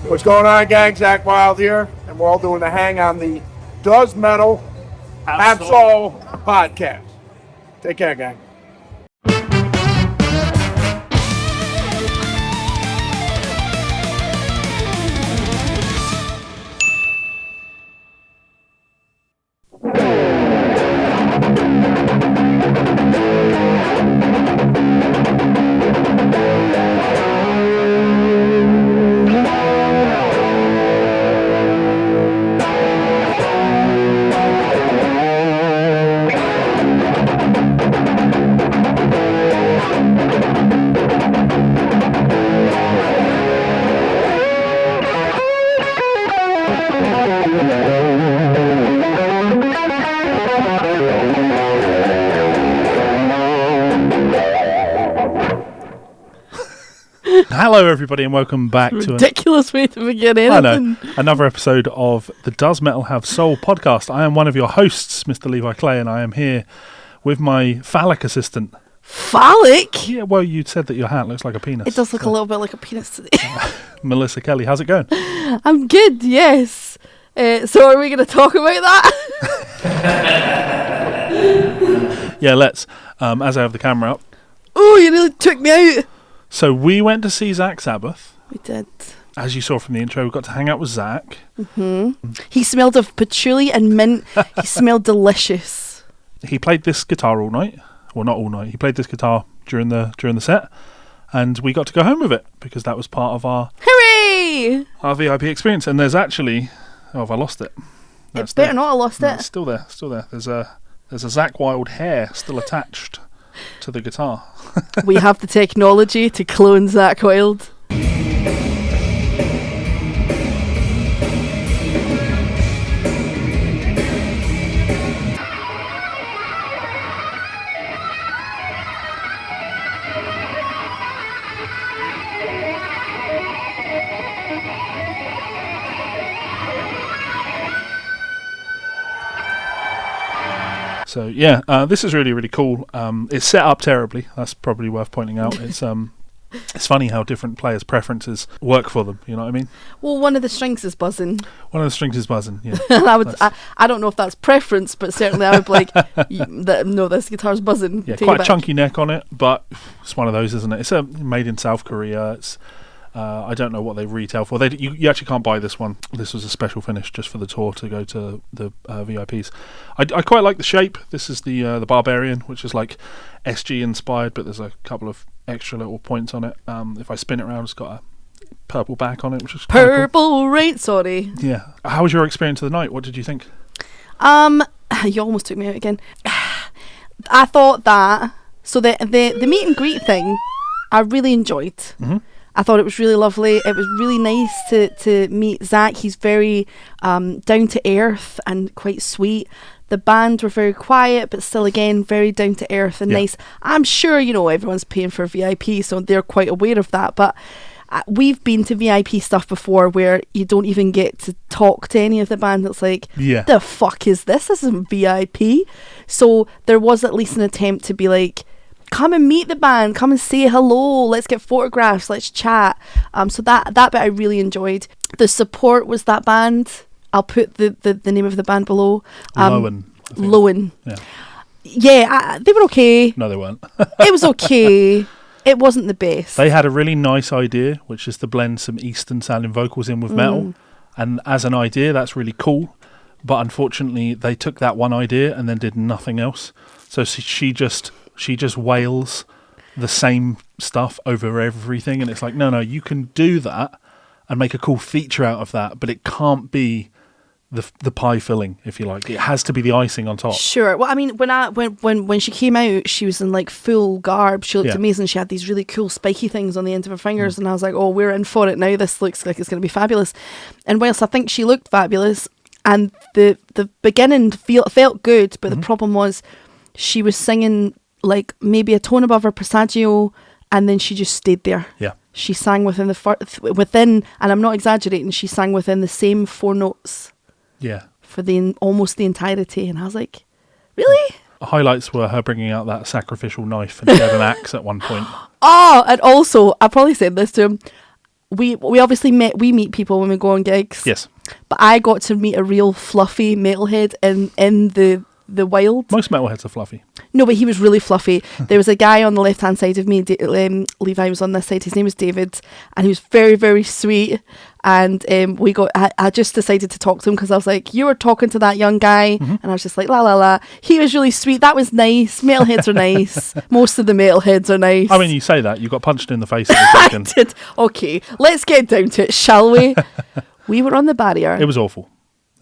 What's going on, gang? Zakk Wild here, and we're all doing the hang on the Does Metal Have Soul podcast. Take care, gang. Hello, everybody, and welcome back to ridiculous way to begin anything. I know, another episode of the Does Metal Have Soul podcast. I am one of your hosts, Mr. Levi Clay, and I am here with my phallic assistant. Phallic? Yeah, well, you said that your hat looks like a penis. It does look a little bit like a penis today. Melisa Kelly, how's it going? I'm good, yes. So are we going to talk about that? Yeah, let's. As I have the camera up. Oh, you nearly took me out. So we went to see Zakk Sabbath. We did. As you saw from the intro, we got to hang out with Zakk. Mm-hmm. He smelled of patchouli and mint. He smelled delicious. He played this guitar all night. Well, not all night. He played this guitar during the set, and we got to go home with it because that was part of our VIP experience. And there's actually, have I lost it? It's better not. I lost it. It's still there. There's a Zakk Wild hair still attached to the guitar. We have the technology to clone Zakk Wild. So yeah, this is really, really cool. It's set up terribly. That's probably worth pointing out. It's funny how different players' preferences work for them. You know what I mean? Well, one of the strings is buzzing. Yeah. And I don't know if that's preference, but certainly I would be like, no, this guitar's buzzing. Yeah, quite a chunky neck on it, but it's one of those, isn't it? It's made in South Korea. It's I don't know what they retail for. You actually can't buy this one. This was a special finish just for the tour to go to the VIPs. I quite like the shape. This is the Barbarian, which is like SG inspired, but there's a couple of extra little points on it. If I spin it around, it's got a purple back on it, which is purple cool. rain. Sorry. Yeah. How was your experience of the night? What did you think? You almost took me out again. I thought that the meet and greet thing, I really enjoyed. Mm-hmm. I thought it was really lovely. It was really nice to meet Zakk. He's very down to earth and quite sweet. The band were very quiet, but still, again, very down to earth and nice. I'm sure, everyone's paying for VIP, so they're quite aware of that. But we've been to VIP stuff before where you don't even get to talk to any of the band. It's like, the fuck is this? This isn't VIP. So there was at least an attempt to be like, come and meet the band, come and say hello, let's get photographs, let's chat. So that bit I really enjoyed. The support was that band. I'll put the name of the band below. Lowen. Yeah, they were okay. No, they weren't. It was okay. It wasn't the best. They had a really nice idea, which is to blend some Eastern sounding vocals in with metal. And as an idea, that's really cool. But unfortunately, they took that one idea and then did nothing else. So she just wails the same stuff over everything, and it's like, no, you can do that and make a cool feature out of that, but it can't be the pie filling, if you like. It has to be the icing on top. Sure. Well, I mean, when she came out, she was in like full garb. She looked amazing. She had these really cool spiky things on the end of her fingers, and I was like, oh, we're in for it now. This looks like it's going to be fabulous. And whilst I think she looked fabulous, and the beginning felt good, but the problem was she was singing like maybe a tone above her passaggio, and then she just stayed there. Yeah. She sang within and I'm not exaggerating, she sang within the same 4 notes. Yeah. For almost the entirety, and I was like, really? Highlights were her bringing out that sacrificial knife, and she had an axe at one point. Oh, and also, I probably said this to him, we obviously meet people when we go on gigs. Yes. But I got to meet a real fluffy metalhead in the wild. Most metalheads are fluffy. No, but he was really fluffy. There was a guy on the left-hand side of me, Levi was on this side, his name was David, and he was very, very sweet. And I just decided to talk to him because I was like, you were talking to that young guy, and I was just like, la la la. He was really sweet, that was nice. Metalheads are nice. Most of the metalheads are nice. I mean, you say that, you got punched in the face at the second. I did. Okay, let's get down to it, shall we? We were on the barrier. It was awful.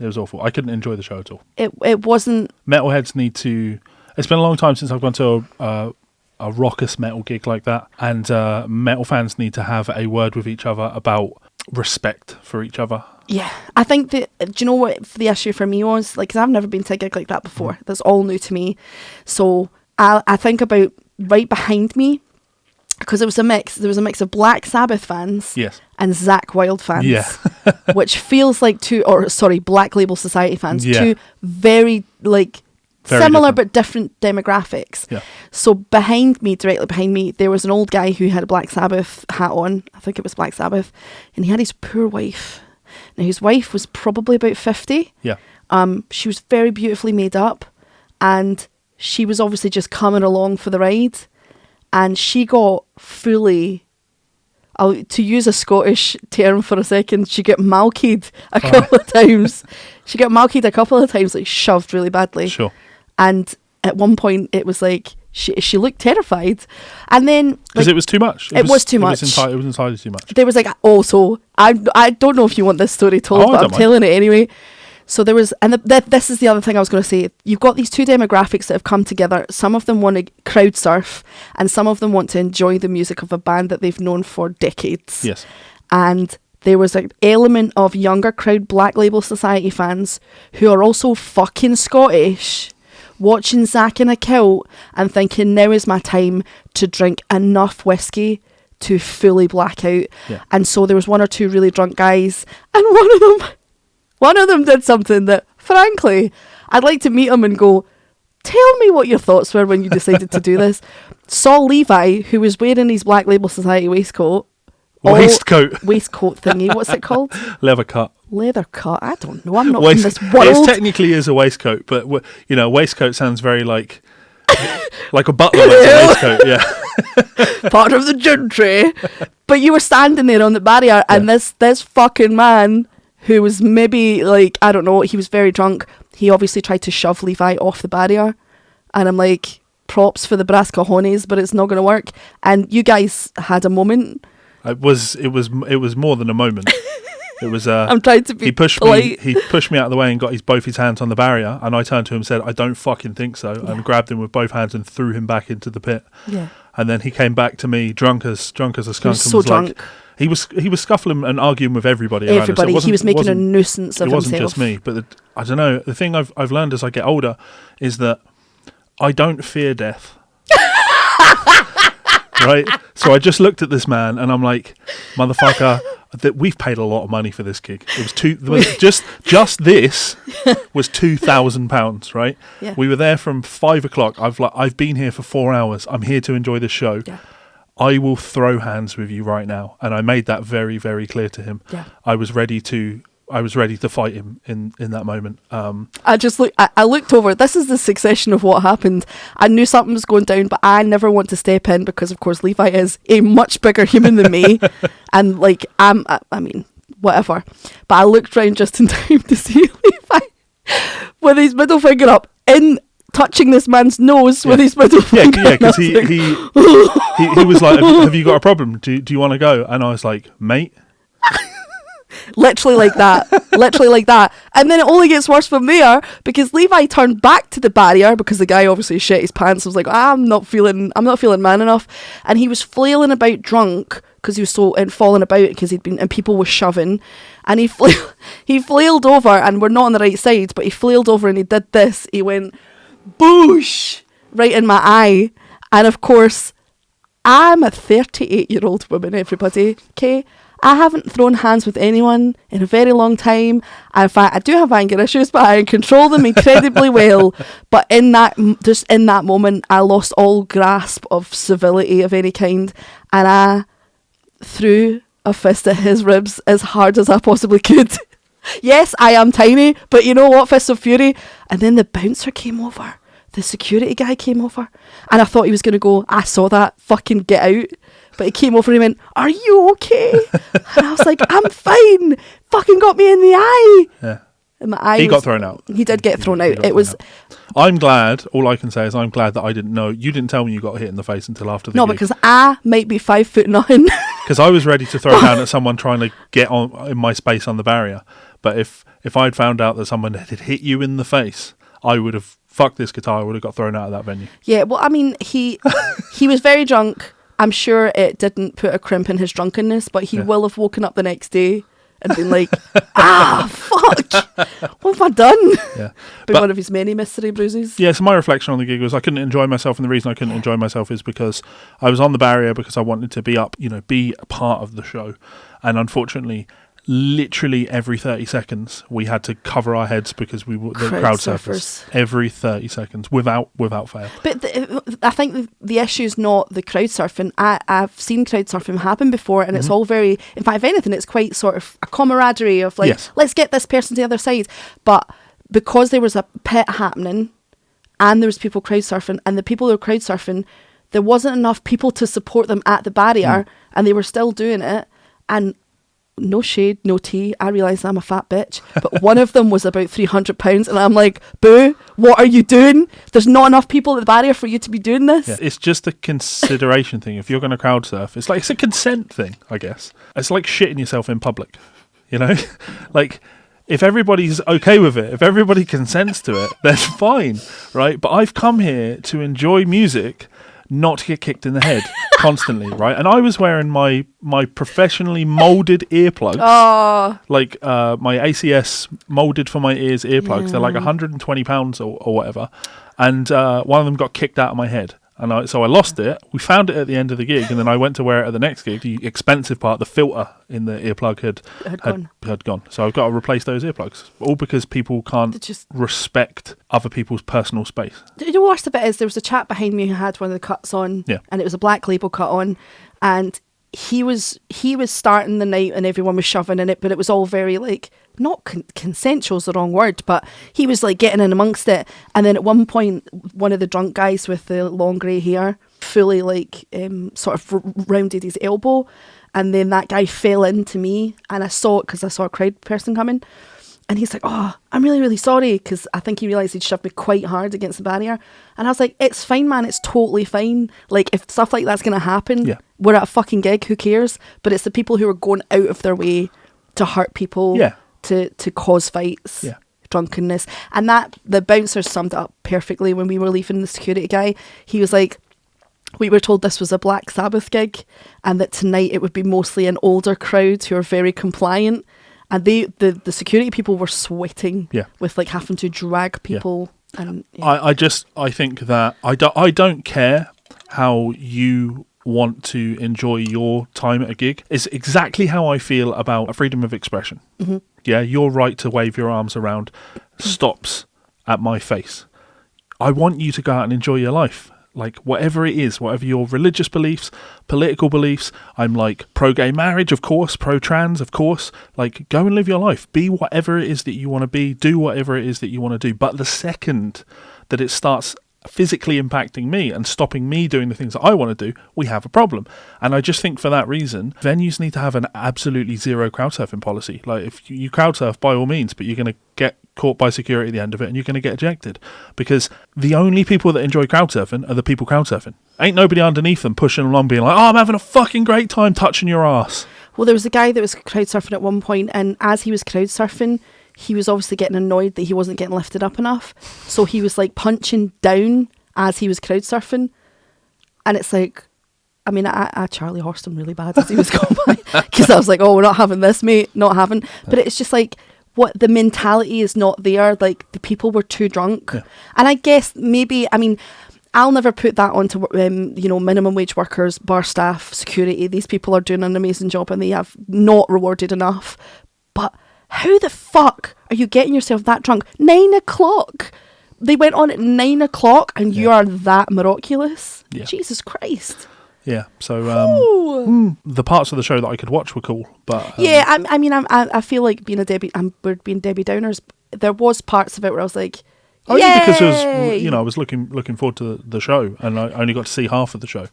I couldn't enjoy the show at all. It wasn't... Metalheads need to... It's been a long time since I've gone to a raucous metal gig like that, and metal fans need to have a word with each other about respect for each other. Yeah, I think that, do you know what the issue for me was? Like, 'cause I've never been to a gig like that before. That's all new to me. So I think about right behind me, because there was a mix of Black Sabbath fans, Yes. and Zakk Wylde fans, Yeah. which feels like Black Label Society fans, Yeah. two very similar different. but different demographics. Yeah. So directly behind me, there was an old guy who had a Black Sabbath hat on. I think it was Black Sabbath, and he had his poor wife. Now his wife was probably about 50. Yeah. She was very beautifully made up, and she was obviously just coming along for the ride, and she got fully, to use a Scottish term for a second, she got malkied a couple of times. She got malkied a couple of times, like shoved really badly. Sure. And at one point it was like she looked terrified, and then Because it was too much. It was too much. It was entirely too much. there was like, so I don't know if you want this story told, Oh, I but don't I'm mind. telling it anyway. So there was, and this is the other thing I was going to say. You've got these two demographics that have come together. Some of them want to crowd surf, and some of them want to enjoy the music of a band that they've known for decades. Yes. And there was an element of younger crowd Black Label Society fans who are also fucking Scottish, watching Zakk in a kilt and thinking, now is my time to drink enough whiskey to fully black out. Yeah. And so there was one or two really drunk guys, and one of them did something that, frankly, I'd like to meet him and go, tell me what your thoughts were when you decided to do this. Saw Levi, who was wearing his Black Label Society waistcoat. Waistcoat thingy. What's it called? Leather cut. Leather cut. I don't know. I'm not from this It world. technically is a waistcoat, but waistcoat sounds very like a butler wears a waistcoat. Yeah. Part of the gentry. But you were standing there on the barrier, and this fucking man, who was maybe like, I don't know, he was very drunk. He obviously tried to shove Levi off the barrier, and I'm like, props for the brass cojones, but it's not going to work. And you guys had a moment. It was more than a moment. It was. I'm trying to be polite. He pushed me out of the way and got both his hands on the barrier, and I turned to him and said, "I don't fucking think so," and grabbed him with both hands and threw him back into the pit. Yeah. And then he came back to me drunk as a skunk. He was and so drunk. Like, he was scuffling and arguing with everybody. Around him. So He was making a nuisance of himself. It wasn't just me, but I don't know. The thing I've learned as I get older is that I don't fear death. Right? So I just looked at this man and I'm like, motherfucker, that we've paid a lot of money for this gig. It was just this was £2,000, right? Yeah. We were there from 5 o'clock. I've been here for 4 hours. I'm here to enjoy the show. Yeah. I will throw hands with you right now. And I made that very, very clear to him. Yeah. I was ready to fight him in that moment. I looked over. This is the succession of what happened. I knew something was going down, but I never want to step in because, of course, Levi is a much bigger human than me, and like I mean, whatever. But I looked round just in time to see Levi with his middle finger up in touching this man's nose with his middle finger. Yeah, because he was like, have you got a problem? Do you want to go? And I was like, mate. Literally like that. And then it only gets worse from there because Levi turned back to the barrier because the guy obviously shit his pants and was like, I'm not feeling man enough. And he was flailing about drunk because he was and falling about because he'd been, and people were shoving. And he flailed over, and we're not on the right side, but he flailed over and he did this. He went, boosh, right in my eye. And of course, I'm a 38-year-old woman, everybody, okay? I haven't thrown hands with anyone in a very long time. In fact, I do have anger issues, but I control them incredibly well. But in that moment, I lost all grasp of civility of any kind, and I threw a fist at his ribs as hard as I possibly could. Yes, I am tiny, but you know what? Fists of fury. And then the bouncer came over. The security guy came over. And I thought he was going to go, I saw that, fucking get out. But he came over and he went, are you okay? And I was like, I'm fine. Fucking got me in the eye. Yeah. And my eye He got thrown out. He did get thrown He out. got It thrown was... out. I'm glad, all I can say is I'm glad that I didn't know. You didn't tell me you got hit in the face until after the No, gig. because I might be 5'9". Because I was ready to throw down at someone trying to get on in my space on the barrier. But if I'd found out that someone had hit you in the face, I would have fucked this guitar. I would have got thrown out of that venue. Yeah, well, I mean, he was very drunk. I'm sure it didn't put a crimp in his drunkenness, but he will have woken up the next day and been like, fuck, what have I done? Yeah. Been one of his many mystery bruises. Yeah, so my reflection on the gig was I couldn't enjoy myself, and the reason I couldn't enjoy myself is because I was on the barrier because I wanted to be up, be a part of the show. And unfortunately, literally every 30 seconds we had to cover our heads because we were the crowd surfers. Every 30 seconds without fail. But I think the issue is not the crowd surfing. I've seen crowd surfing happen before, and it's all very, in fact, if anything, it's quite sort of a camaraderie of like, let's get this person to the other side. But because there was a pit happening and there was people crowd surfing, and the people who were crowd surfing, there wasn't enough people to support them at the barrier, and they were still doing it. And no shade, no tea. I realise I'm a fat bitch, but one of them was about 300 pounds, and I'm like, boo, what are you doing? There's not enough people at the barrier for you to be doing this. Yeah, it's just a consideration thing. If you're going to crowd surf, it's a consent thing, I guess. It's like shitting yourself in public, like if everybody's okay with it, if everybody consents to it, then fine, right? But I've come here to enjoy music, not to get kicked in the head constantly, right? And I was wearing my professionally molded earplugs, like my ACS molded for my ears earplugs. They're like £120 or whatever, and one of them got kicked out of my head. And so I lost it. We found it at the end of the gig, and then I went to wear it at the next gig. The expensive part, the filter in the earplug had gone. So I've got to replace those earplugs, all because people can't respect other people's personal space. The worst of it is there was a chap behind me who had one of the cuts on, and it was a Black Label cut on, and he was starting the night, and everyone was shoving in it, but it was all very like, not consensual is the wrong word, but he was like getting in amongst it. And then at one point, one of the drunk guys with the long grey hair fully like sort of rounded his elbow, and then that guy fell into me, and I saw it because I saw a crowd person coming, and he's like, oh, I'm really, really sorry, because I think he realised he'd shoved me quite hard against the barrier. And I was like, it's fine, man, it's totally fine. Like, if stuff like that's going to happen, we're at a fucking gig, who cares? But it's the people who are going out of their way to hurt people, to cause fights, drunkenness. And that, the bouncer summed it up perfectly when we were leaving. The security guy, he was like, we were told this was a Zakk Sabbath gig, and that tonight it would be mostly an older crowd who are very compliant. And the security people were sweating with like having to drag people. And I think that I don't care how you want to enjoy your time at a gig. It's exactly how I feel about freedom of expression. Yeah, your right to wave your arms around stops at my face. I want you to go out and enjoy your life. Like, whatever it is, whatever your religious beliefs, political beliefs, I'm like pro-gay marriage, of course, pro-trans, of course. Like, go and live your life. Be whatever it is that you want to be. Do whatever it is that you want to do. But the second that it starts physically impacting me and stopping me doing the things that I want to do, we have a problem. And I just think for that reason, venues need to have an absolutely zero crowd surfing policy. Like, if you crowd surf, by all means, but you're going to get caught by security at the end of it, and you're going to get ejected, because the only people that enjoy crowd surfing are the people crowd surfing. Ain't nobody underneath them pushing along being like, oh, I'm having a fucking great time touching your ass. Well, there was a guy that was crowd surfing at one point, and as he was crowd surfing, he was obviously getting annoyed that he wasn't getting lifted up enough, so he was like punching down as he was crowd surfing. And it's like, I mean, I Charlie horsed him really bad as he was going by, because I was like, oh, we're not having this, mate, not having. But it's just like, what, the mentality is not there. Like, the people were too drunk. And I guess maybe, I mean, I'll never put that onto minimum wage workers, bar staff, security. These people are doing an amazing job, and they have not rewarded enough. But how the fuck are you getting yourself that drunk? 9 o'clock. They went on at 9 o'clock, and you are that miraculous. Jesus Christ. Yeah. So Ooh. the parts of the show that I could watch were cool, but Yeah, I feel like being a Debbie. We're being Debbie Downers. There was parts of it where I was like, only because it was, "Yay!" I was looking forward to the show, and I only got to see half of the show.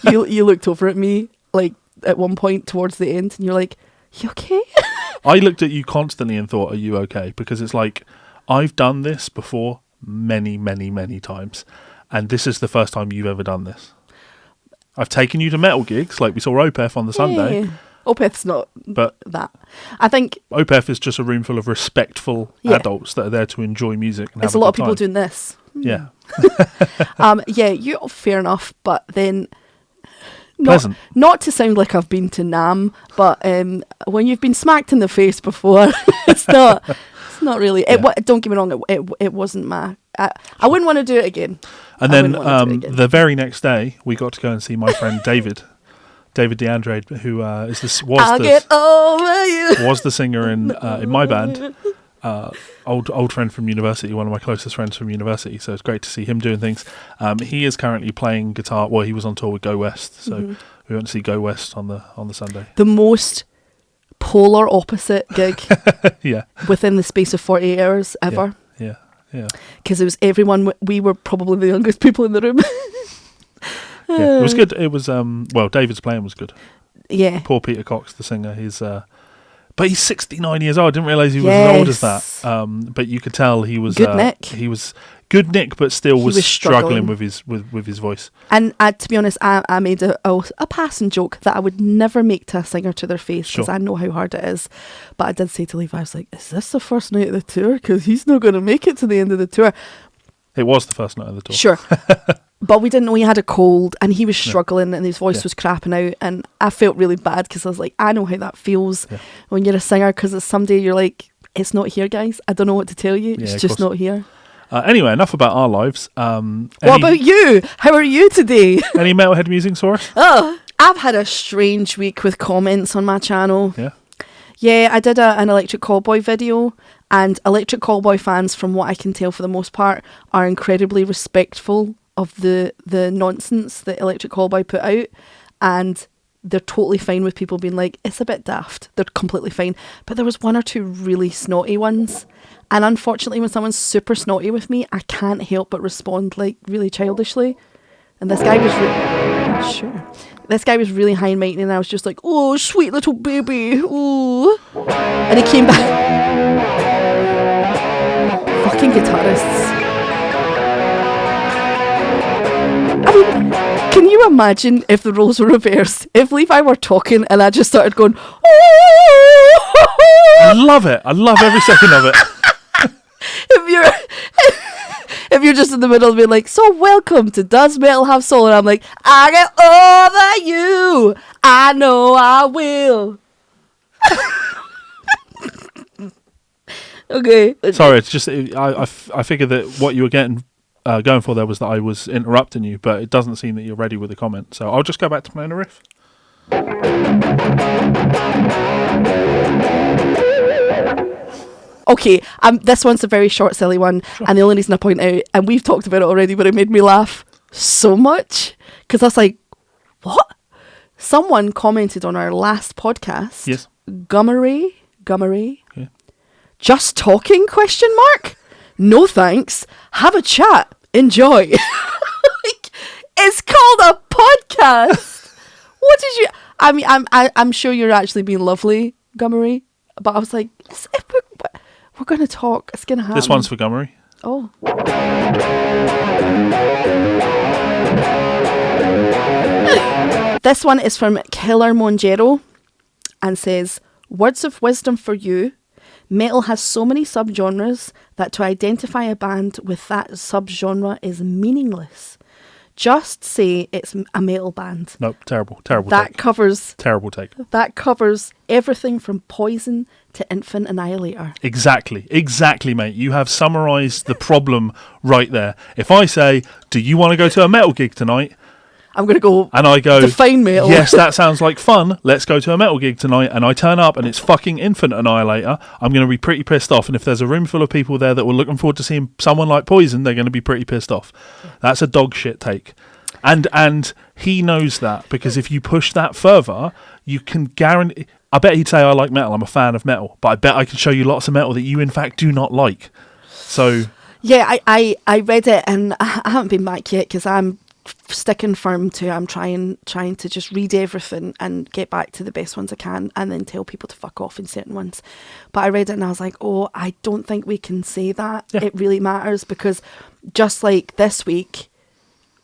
you looked over at me like at one point towards the end, and you're like, "You okay?" I looked at you constantly and thought, "Are you okay?" Because it's like I've done this before many, many, many times, and this is the first time you've ever done this. I've taken you to metal gigs, like we saw Opeth on the Sunday. Yeah. Opeth's not But that. I think Opeth is just a room full of respectful adults that are there to enjoy music. And there's have a lot of good people time. doing this. Yeah. Yeah, fair enough, but then Pleasant. not to sound like I've been to NAMM, but when you've been smacked in the face before, it's not really. Yeah. Don't get me wrong, it wasn't my. I wouldn't want to do it again. And then the very next day, we got to go and see my friend David DeAndre, who Get over you. was the singer in my band. Old friend from university, one of my closest friends from university. So it's great to see him doing things. He is currently playing guitar. Well, he was on tour with Go West, so we went to see Go West on the Sunday. The most polar opposite gig Yeah, within the space of 48 hours ever. yeah. Because it was everyone. We were probably the youngest people in the room. Yeah, it was good. It was David's playing was good. Yeah. Poor Peter Cox, the singer. But he's 69 years old. I didn't realise he was as old as that. But you could tell he was Good Nick. He was good Nick, but still He was was struggling struggling. with his voice. And to be honest, I made a passing joke that I would never make to a singer to their face because Sure. I know how hard it is. But I did say to Levi, I was like, is this the first night of the tour? Because he's not going to make it to the end of the tour. It was the first night of the tour. Sure. But we didn't know he had a cold and he was struggling and his voice was crapping out. And I felt really bad because I was like, I know how that feels when you're a singer because it's someday you're like, it's not here, guys. I don't know what to tell you. Yeah, It's of just course. not here. Anyway, enough about our lives. What about you? How are you today? Any Metalhead Musings for us? Oh, I've had a strange week with comments on my channel. Yeah. Yeah, I did an Electric Callboy video, and Electric Callboy fans, from what I can tell for the most part, are incredibly respectful of the nonsense that Electric Callboy put out, and they're totally fine with people being like, it's a bit daft. They're completely fine. But there was one or two really snotty ones, and unfortunately when someone's super snotty with me, I can't help but respond like really childishly. And this guy was This guy was really high and mighty, and I was just like, oh, sweet little baby, oh. And he came back. Fucking guitarists. I mean, can you imagine if the roles were reversed? If Levi were talking and I just started going, oh. I love it. I love every second of it. If you're just in the middle of being like, so welcome to Does Metal Have Soul? And I'm like, I get over you. I know I will. Okay. Sorry, it's just I figured that what you were going for there was that I was interrupting you, but it doesn't seem that you're ready with the comment. So I'll just go back to playing a riff. Okay, this one's a very short, silly one, and the only reason I point out, and we've talked about it already, but it made me laugh so much, because I was like, what? Someone commented on our last podcast. Yes. Gummery? Yeah. Just talking, question mark? No thanks. Have a chat. Enjoy. Like, it's called a podcast. What did you... I mean, I'm sure you're actually being lovely, Gummery, but I was like, we're going to talk. It's going to happen. This one's for Gummery. Oh. This one is from Killer Monjero and says, words of wisdom for you. Metal has so many subgenres that to identify a band with that subgenre is meaningless. Just say it's a metal band. Nope, terrible That take. covers... Terrible take. That covers everything from Poison to Infant Annihilator. Exactly, mate. You have summarised the problem right there. If I say, do you want to go to a metal gig tonight? I'm going to go And I go, define metal. yes, that sounds like fun. Let's go to a metal gig tonight. And I turn up and it's fucking Infant Annihilator. I'm going to be pretty pissed off. And if there's a room full of people there that were looking forward to seeing someone like Poison, they're going to be pretty pissed off. That's a dog shit take. And he knows that, because if you push that further, you can guarantee. I bet he'd say, I like metal, I'm a fan of metal, but I bet I can show you lots of metal that you in fact do not like. So yeah, I read it and I haven't been back yet because I'm sticking firm to I'm trying to just read everything and get back to the best ones I can and then tell people to fuck off in certain ones. But I read it and I was like, oh, I don't think we can say that. Yeah. It really matters, because just like this week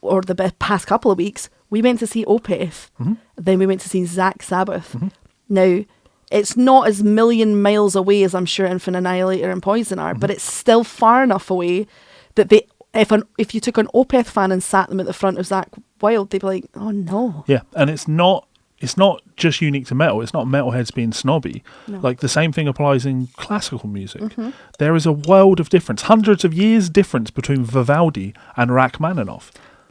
or the past couple of weeks, we went to see Opeth, then we went to see Zakk Sabbath. Now, it's not as million miles away as I'm sure Infinite Annihilator and Poison are, but it's still far enough away that if you took an Opeth fan and sat them at the front of Zakk Wylde, they'd be like, oh no. yeah, and it's not just unique to metal. It's not metalheads being snobby. No. Like, the same thing applies in classical music. There is a world of difference, hundreds of years difference between Vivaldi and Rachmaninoff.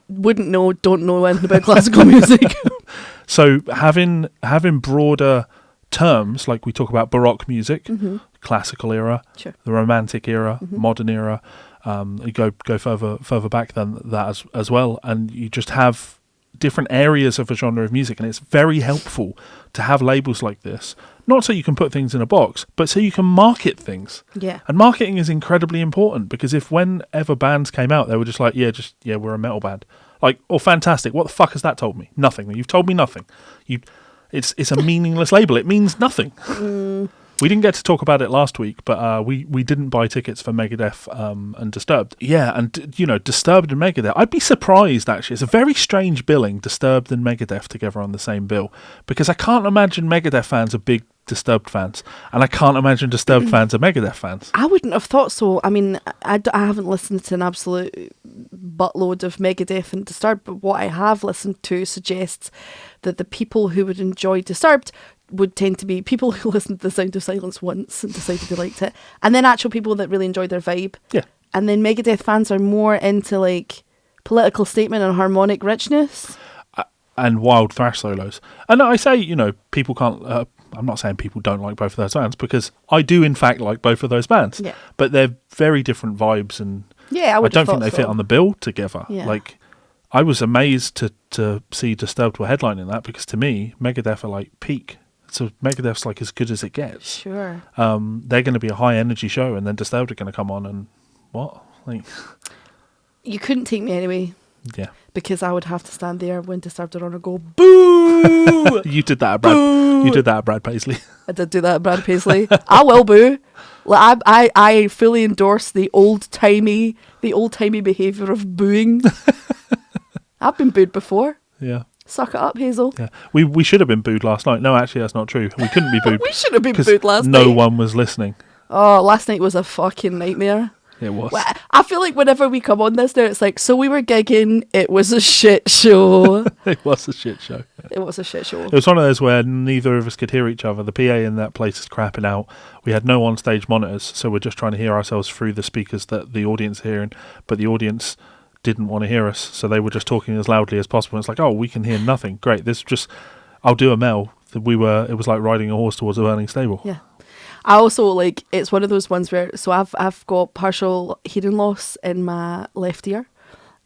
Wouldn't know, don't know anything about classical music. So having broader terms, like we talk about Baroque music, classical era, Sure. the Romantic era, modern era, you go further back than that as well, and you just have different areas of a genre of music, and it's very helpful to have labels like this, not so you can put things in a box, but so you can market things. Yeah. And marketing is incredibly important, because if whenever bands came out, they were just like, we're a metal band. Like, oh, fantastic. What the fuck has that told me? Nothing. You've told me nothing. It's a meaningless label. It means nothing. We didn't get to talk about it last week, but we didn't buy tickets for Megadeth and Disturbed. Yeah, and Disturbed and Megadeth. I'd be surprised, actually. It's a very strange billing, Disturbed and Megadeth together on the same bill, because I can't imagine Megadeth fans are big Disturbed fans, and I can't imagine Disturbed fans are Megadeth fans. I wouldn't have thought so. I mean, I haven't listened to an absolute buttload of Megadeth and Disturbed, but what I have listened to suggests that the people who would enjoy Disturbed would tend to be people who listened to The Sound of Silence once and decided they liked it, and then actual people that really enjoyed their vibe. Yeah. And then Megadeth fans are more into like political statement and harmonic richness. And wild thrash solos. And I say, people can't... I'm not saying people don't like both of those bands, because I do, in fact, like both of those bands. Yeah. But they're very different vibes, and Yeah, I don't think they fit on the bill together. Yeah. Like, I was amazed to see Disturbed were headlining that, because to me, Megadeth are like peak. So Megadeth's like as good as it gets. Sure. They're going to be a high energy show, and then Disturbed are going to come on and what? Like, You couldn't take me anyway, yeah. because I would have to stand there when Disturbed are on and go, boo! You did that at Brad. Boo! You did that at Brad Paisley. I did do that at Brad Paisley. I will boo. Like, I fully endorse the old timey behaviour of booing. I've been booed before. Yeah. Suck it up, Hazel. Yeah. We should have been booed last night. No, actually, that's not true. We couldn't be booed. We should have been 'cause booed last night. No one was listening. Oh, last night was a fucking nightmare. It was. Well, I feel like whenever we come on this now, it's like, so we were gigging, it was a shit show. It was a shit show. It was a shit show. It was one of those where neither of us could hear each other. The PA in that place is crapping out. We had no on-stage monitors, so we're just trying to hear ourselves through the speakers that the audience are hearing, but the audience didn't want to hear us, so they were just talking as loudly as possible. It's like, oh, we can hear nothing. Great. This just, I'll do a Mel. It was like riding a horse towards a burning stable. Yeah. I also, like, it's one of those ones where, so I've got partial hearing loss in my left ear,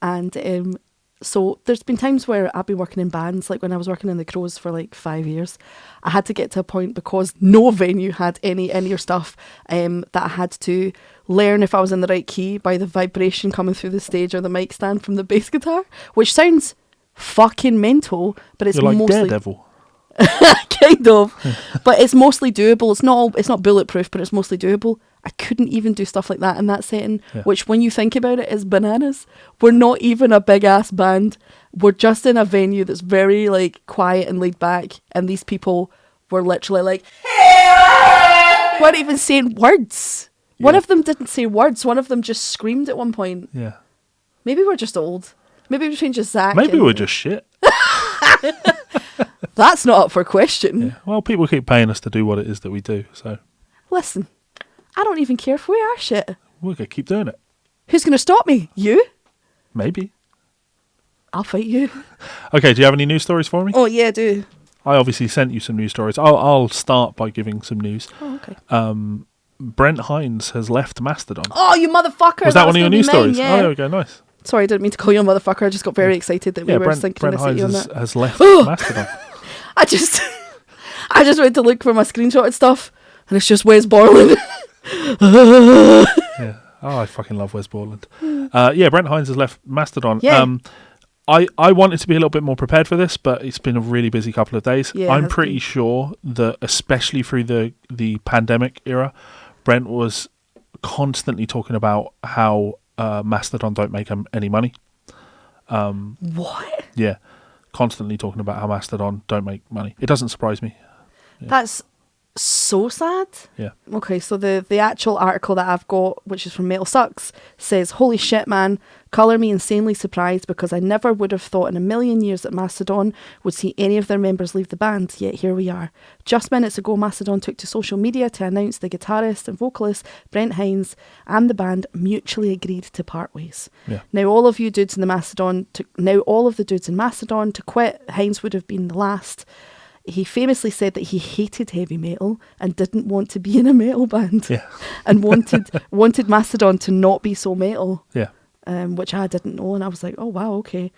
and so there's been times where I've been working in bands, like when I was working in the Crows for like 5 years, I had to get to a point, because no venue had any in-ear stuff, that I had to learn if I was in the right key by the vibration coming through the stage or the mic stand from the bass guitar, which sounds fucking mental, but it's You're like mostly Daredevil. kind of, but it's mostly doable. It's not bulletproof, but it's mostly doable. I couldn't even do stuff like that in that setting, Yeah. which when you think about it is bananas. We're not even a big ass band. We're just in a venue that's very like quiet and laid back, and these people were literally like, weren't even saying words. One Yeah. of them didn't say words. One of them just screamed at one point. Yeah. Maybe we're just old. Maybe between just Zakk. Maybe and- we're just shit. That's not up for question. Yeah. Well, people keep paying us to do what it is that we do, so Listen, I don't even care if we are shit. we're going to keep doing it. Who's going to stop me? You? Maybe. I'll fight you. Okay, do you have any news stories for me? Oh, yeah, I do. I obviously sent you some news stories. I'll start by giving some news. Oh, okay. Brent Hines has left Mastodon. Oh, you motherfucker. Was that one of your gonna news be mine, stories? yeah. Oh, there we go. Nice. Sorry, I didn't mean to call you a motherfucker. I just got very excited that we were Brent synchronicity on Hines that. has left Mastodon. I just went to look for my screenshotted stuff, and it's just Wes Borland. Yeah. Oh, I fucking love Wes Borland. Brent Hines has left Mastodon. Yeah. I wanted to be a little bit more prepared for this, but it's been a really busy couple of days. Yeah, I'm pretty sure that, especially through the pandemic era, Brent was constantly talking about how Mastodon don't make him any money. What? Yeah, constantly talking about how Mastodon don't make money. It doesn't surprise me. Yeah. That's so sad. Yeah. Okay, so the actual article that I've got, which is from Metal Sucks, says, "Holy shit, man. Colour me insanely surprised because I never would have thought in a million years that Mastodon would see any of their members leave the band, yet here we are. Just minutes ago, Mastodon took to social media to announce the guitarist and vocalist Brent Hines and the band mutually agreed to part ways. Yeah. Now all of the dudes in Mastodon to quit. Hines would have been the last. He famously said that he hated heavy metal and didn't want to be in a metal band, Yeah. and wanted Mastodon to not be so metal." Yeah. Which I didn't know, and I was like, oh wow, okay.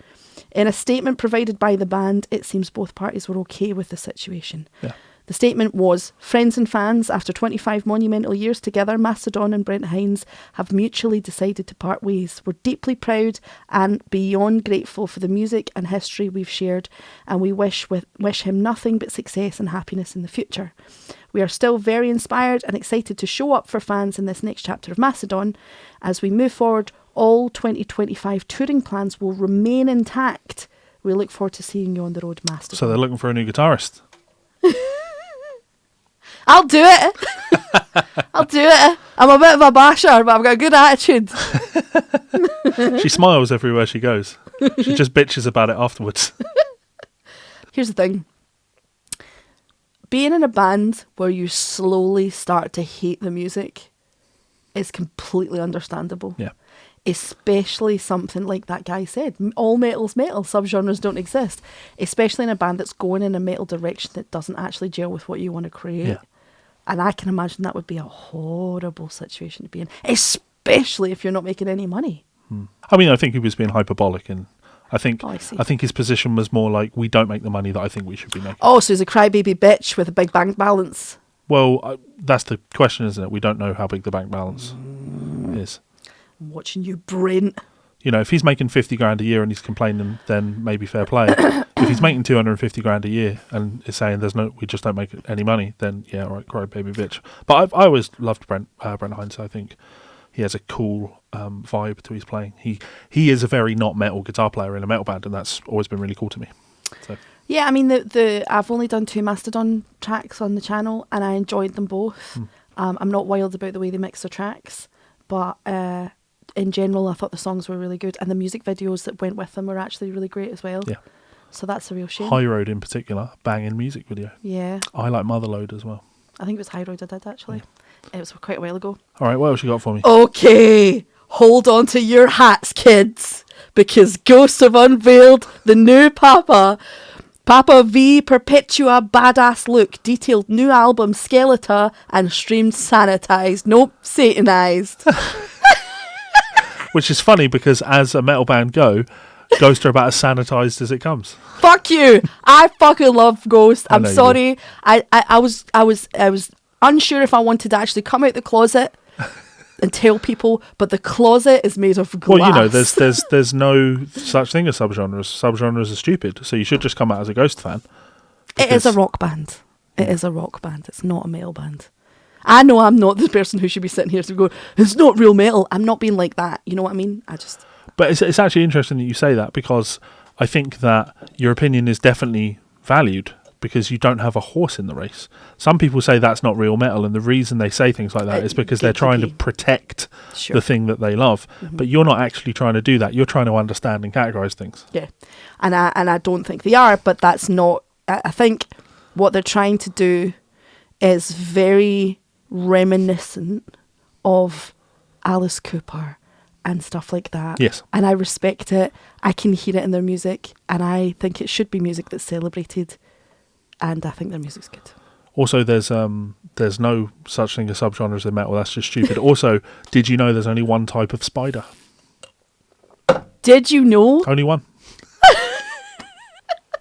In a statement provided by the band, it seems both parties were okay with the situation. Yeah. The statement was, "Friends and fans, after 25 monumental years together, Mastodon and Brent Hines have mutually decided to part ways. We're deeply proud and beyond grateful for the music and history we've shared, and we wish him nothing but success and happiness in the future. We are still very inspired and excited to show up for fans in this next chapter of Mastodon. As we move forward, all 2025 touring plans will remain intact. We look forward to seeing you on the road, Mastodon." So they're looking for a new guitarist. I'll do it. I'll do it. I'm a bit of a basher, but I've got a good attitude. She smiles everywhere she goes. She just bitches about it afterwards. Here's the thing. Being in a band where you slowly start to hate the music is completely understandable. Yeah. Especially something like that guy said. All metal's metal. Subgenres don't exist. Especially in a band that's going in a metal direction that doesn't actually gel with what you want to create. Yeah. And I can imagine that would be a horrible situation to be in. Especially if you're not making any money. I mean, I think he was being hyperbolic, and I think I see. I think his position was more like, we don't make the money that I think we should be making. Oh, so he's a crybaby bitch with a big bank balance. Well, that's the question, isn't it? We don't know how big the bank balance is. I'm watching you, Brent. You know, if he's making 50 grand a year and he's complaining, then maybe fair play. If he's making 250 grand a year and is saying we just don't make any money, then yeah, all right, cry baby bitch. But I always loved Brent Hines. I think he has a cool vibe to his playing. He is a very not metal guitar player in a metal band, and that's always been really cool to me. So. Yeah, I mean, I've only done 2 Mastodon tracks on the channel, and I enjoyed them both. I'm not wild about the way they mix their tracks, but in general, I thought the songs were really good, and the music videos that went with them were actually really great as well. Yeah. So that's a real shame. High Road in particular, banging music video. Yeah. I like Motherload as well. I think it was High Road I did, actually. It was quite a while ago. All right, what else you got for me? Okay, hold on to your hats, kids, because Ghosts have unveiled the new Papa V Perpetua Badass Look, detailed new album Skeletor, and streamed sanitized. Nope, satanized. Which is funny because as a metal band Ghost are about as sanitized as it comes. Fuck you! I fucking love Ghost. I I'm know you sorry. I was unsure if I wanted to actually come out the closet and tell people, but the closet is made of glass. Well, you know, there's no such thing as subgenres. Subgenres are stupid, so you should just come out as a Ghost fan. It is a rock band. It is a rock band. It's not a metal band. I know I'm not the person who should be sitting here to go, it's not real metal. I'm not being like that. You know what I mean? But it's actually interesting that you say that, because I think that your opinion is definitely valued because you don't have a horse in the race. Some people say that's not real metal, and the reason they say things like that is because they're trying to protect the thing that they love. Mm-hmm. But you're not actually trying to do that. You're trying to understand and categorize things. Yeah. And I don't think they are, but that's not... I think what they're trying to do is very reminiscent of Alice Cooper and stuff like that. Yes. And I respect it. I can hear it in their music, and I think it should be music that's celebrated, and I think their music's good. Also, there's no such thing as subgenres in metal. That's just stupid. Also, did you know there's only one type of spider? Did you know? Only one.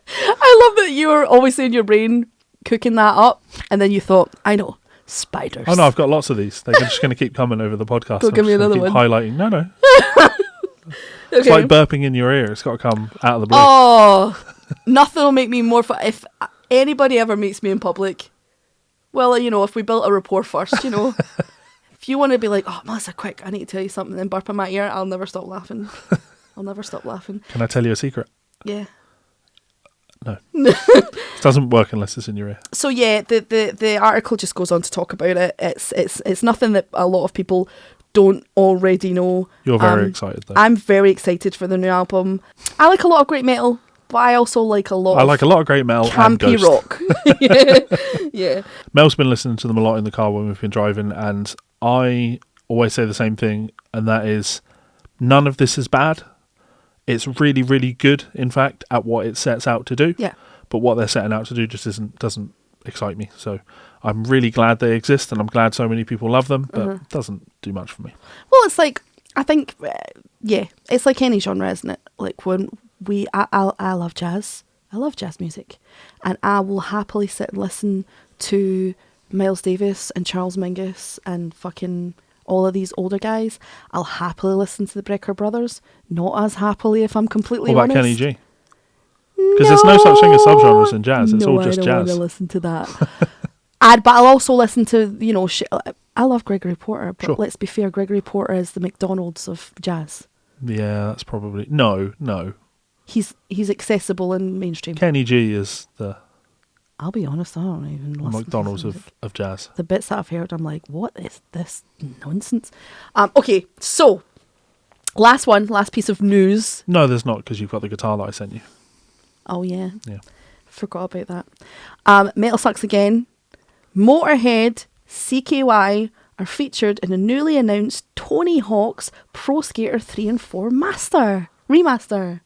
I love that you were always in your brain cooking that up, and then you thought, I know, spiders. Oh no, I've got lots of these. They're just going to keep coming over the podcast. Go give me another keep one. Highlighting. No. Okay. It's like burping in your ear. It's got to come out of the blue. Oh, nothing will make me more fun. If anybody ever meets me in public, well, if we built a rapport first, if you want to be like, oh, Melissa, quick, I need to tell you something, then burp in my ear, I'll never stop laughing. I'll never stop laughing. Can I tell you a secret? Yeah. No. It doesn't work unless it's in your ear. So yeah, the article just goes on to talk about it. It's nothing that a lot of people don't already know. You're very excited though. I'm very excited for the new album. I like a lot of great metal, but I also like a lot of great metal and campy Ghost. rock. Yeah. Mel's been listening to them a lot in the car when we've been driving, and I always say the same thing, and that is none of this is bad. It's really, really good, in fact, at what it sets out to do. Yeah. But what they're setting out to do just doesn't excite me. So I'm really glad they exist, and I'm glad so many people love them, but it doesn't do much for me. Well, it's like, I think, it's like any genre, isn't it? Like when I love jazz. I love jazz music. And I will happily sit and listen to Miles Davis and Charles Mingus and fucking all of these older guys. I'll happily listen to the Brecker Brothers. Not as happily, if I'm completely What about honest. Kenny G? Because there's no such thing as subgenres in jazz. It's all just I don't jazz. want to listen to that. But I'll also listen to, I love Gregory Porter, but Sure. let's be fair, Gregory Porter is the McDonald's of jazz. Yeah, that's probably... No. He's accessible and mainstream. Kenny G is the I'll be honest, I don't even listen McDonald's to his music. of jazz. The bits that I've heard, I'm like, what is this nonsense? Okay, so last piece of news. No, there's not, because you've got the guitar that I sent you. Oh yeah, Yeah. forgot about that. Metal Sucks Again. Motorhead, CKY are featured in a newly announced Tony Hawk's Pro Skater 3 and 4 remaster.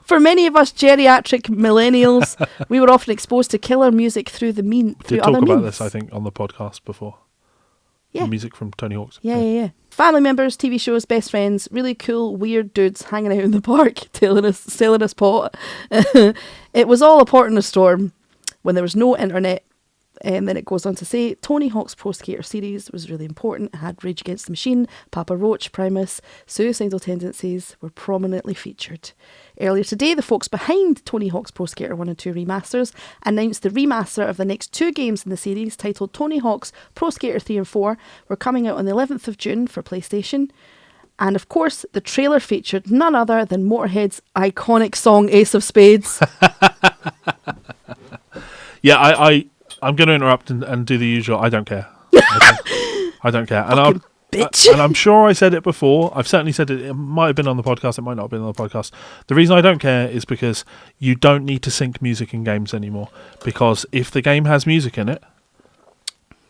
For many of us geriatric millennials, we were often exposed to killer music through We through did other talk about means. this, I think, on the podcast before. Yeah. The music from Tony Hawk's. Yeah. Family members, TV shows, best friends, really cool, weird dudes hanging out in the park, selling us pot. It was all a port in a storm when there was no internet. And then it goes on to say, Tony Hawk's Pro Skater series was really important. It had Rage Against the Machine, Papa Roach, Primus, Suicidal Tendencies were prominently featured. Earlier today, the folks behind Tony Hawk's Pro Skater 1 and 2 remasters announced the remaster of the next two games in the series, titled Tony Hawk's Pro Skater 3 and 4, were coming out on the 11th of June for PlayStation. And of course, the trailer featured none other than Motorhead's iconic song Ace of Spades. Yeah, I'm going to interrupt and do the usual. I don't care. I don't care. And bitch. and I'm sure I said it before. I've certainly said it. It might have been on the podcast. It might not have been on the podcast. The reason I don't care is because you don't need to sync music in games anymore. Because if the game has music in it,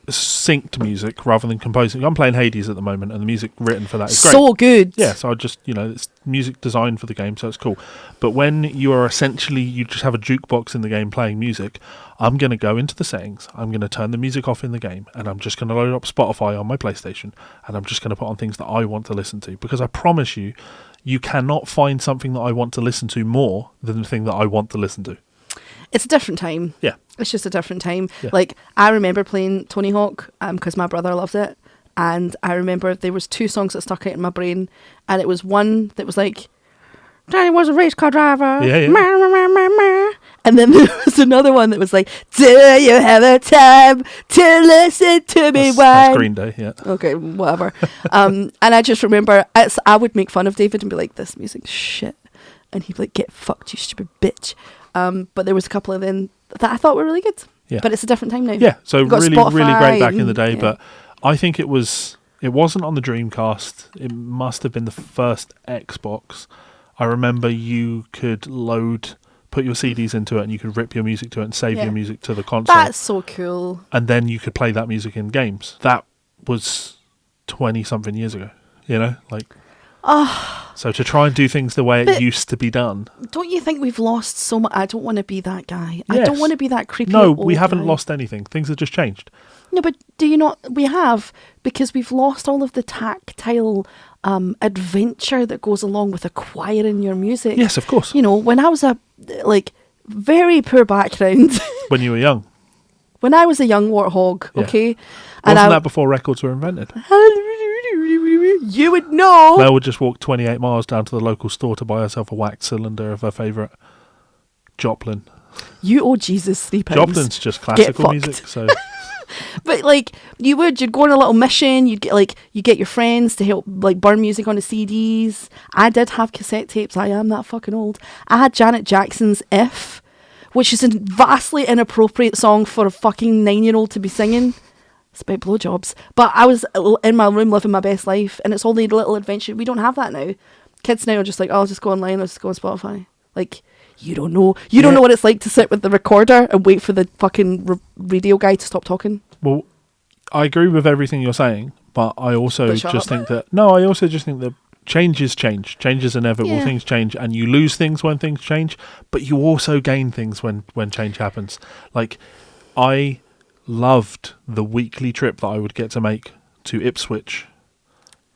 synced music rather than composing. I'm playing Hades at the moment, and the music written for that is great. So good. Yeah, so I just, it's music designed for the game, so it's cool. But when you are essentially, you just have a jukebox in the game playing music, I'm going to go into the settings, I'm going to turn the music off in the game, and I'm just going to load up Spotify on my PlayStation, and I'm just going to put on things that I want to listen to. Because I promise you, you cannot find something that I want to listen to more than the thing that I want to listen to. It's a different time. Yeah. It's just a different time. Yeah. Like, I remember playing Tony Hawk because my brother loved it. And I remember there was two songs that stuck out in my brain. And it was one that was like, Daddy was a race car driver. Yeah. Meh, meh, meh, meh, meh. And then there was another one that was like, do you have the time to listen to me? That's Green Day, yeah. Okay, whatever. And I just remember I would make fun of David and be like, this music's shit. And he'd be like, get fucked, you stupid bitch. But there was a couple of them that I thought were really good. Yeah. But it's a different time now. Yeah, so You've got really, Spotify really great back in the day. yeah. But I think it wasn't on the Dreamcast. It must have been the first Xbox. I remember you could put your CDs into it, and you could rip your music to it and save your music to the console. That's so cool. And then you could play that music in games. That was 20-something years ago, So to try and do things the way it used to be done. Don't you think we've lost so much? I don't want to be that guy. Yes. I don't want to be that creepy No, old we haven't guy. lost anything. Things have just changed. No, but do you not? We have, because we've lost all of the tactile adventure that goes along with acquiring your music. Yes, of course. You know, when I was very poor background. When you were young. When I was a young warthog, Yeah. okay? Wasn't that before records were invented? You would know. Mel would just walk 28 miles down to the local store to buy herself a wax cylinder of her favourite Joplin. You owe Jesus £3. Joplin's just classical music, so... But you'd go on a little mission. You get your friends to help burn music onto CDs. I did have cassette tapes. I am that fucking old. I had Janet Jackson's "If," which is a vastly inappropriate song for a fucking 9-year-old to be singing. It's about blowjobs. But I was in my room living my best life, and it's only a little adventure. We don't have that now. Kids now are just like, I'll just go online. I'll just go on Spotify. You don't know. You don't know what it's like to sit with the recorder and wait for the fucking radio guy to stop talking. Well, I agree with everything you're saying, but I also just think that... No, I also just think that change is change. Change is inevitable. Yeah. Things change, and you lose things when things change, but you also gain things when change happens. I loved the weekly trip that I would get to make to Ipswich,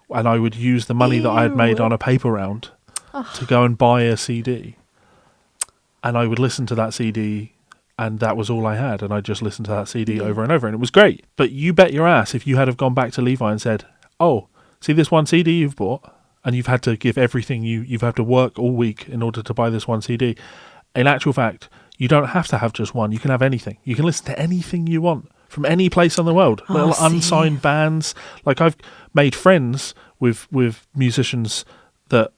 and I would use the money that I had made on a paper round to go and buy a CD. And I would listen to that CD, and that was all I had. And I just listened to that CD over and over, and it was great. But you bet your ass if you had have gone back to Levi and said, "Oh, see this one CD you've bought, and you've had to give everything you've had to work all week in order to buy this one CD." In actual fact, you don't have to have just one. You can have anything. You can listen to anything you want from any place in the world. Little unsigned bands. I've made friends with musicians that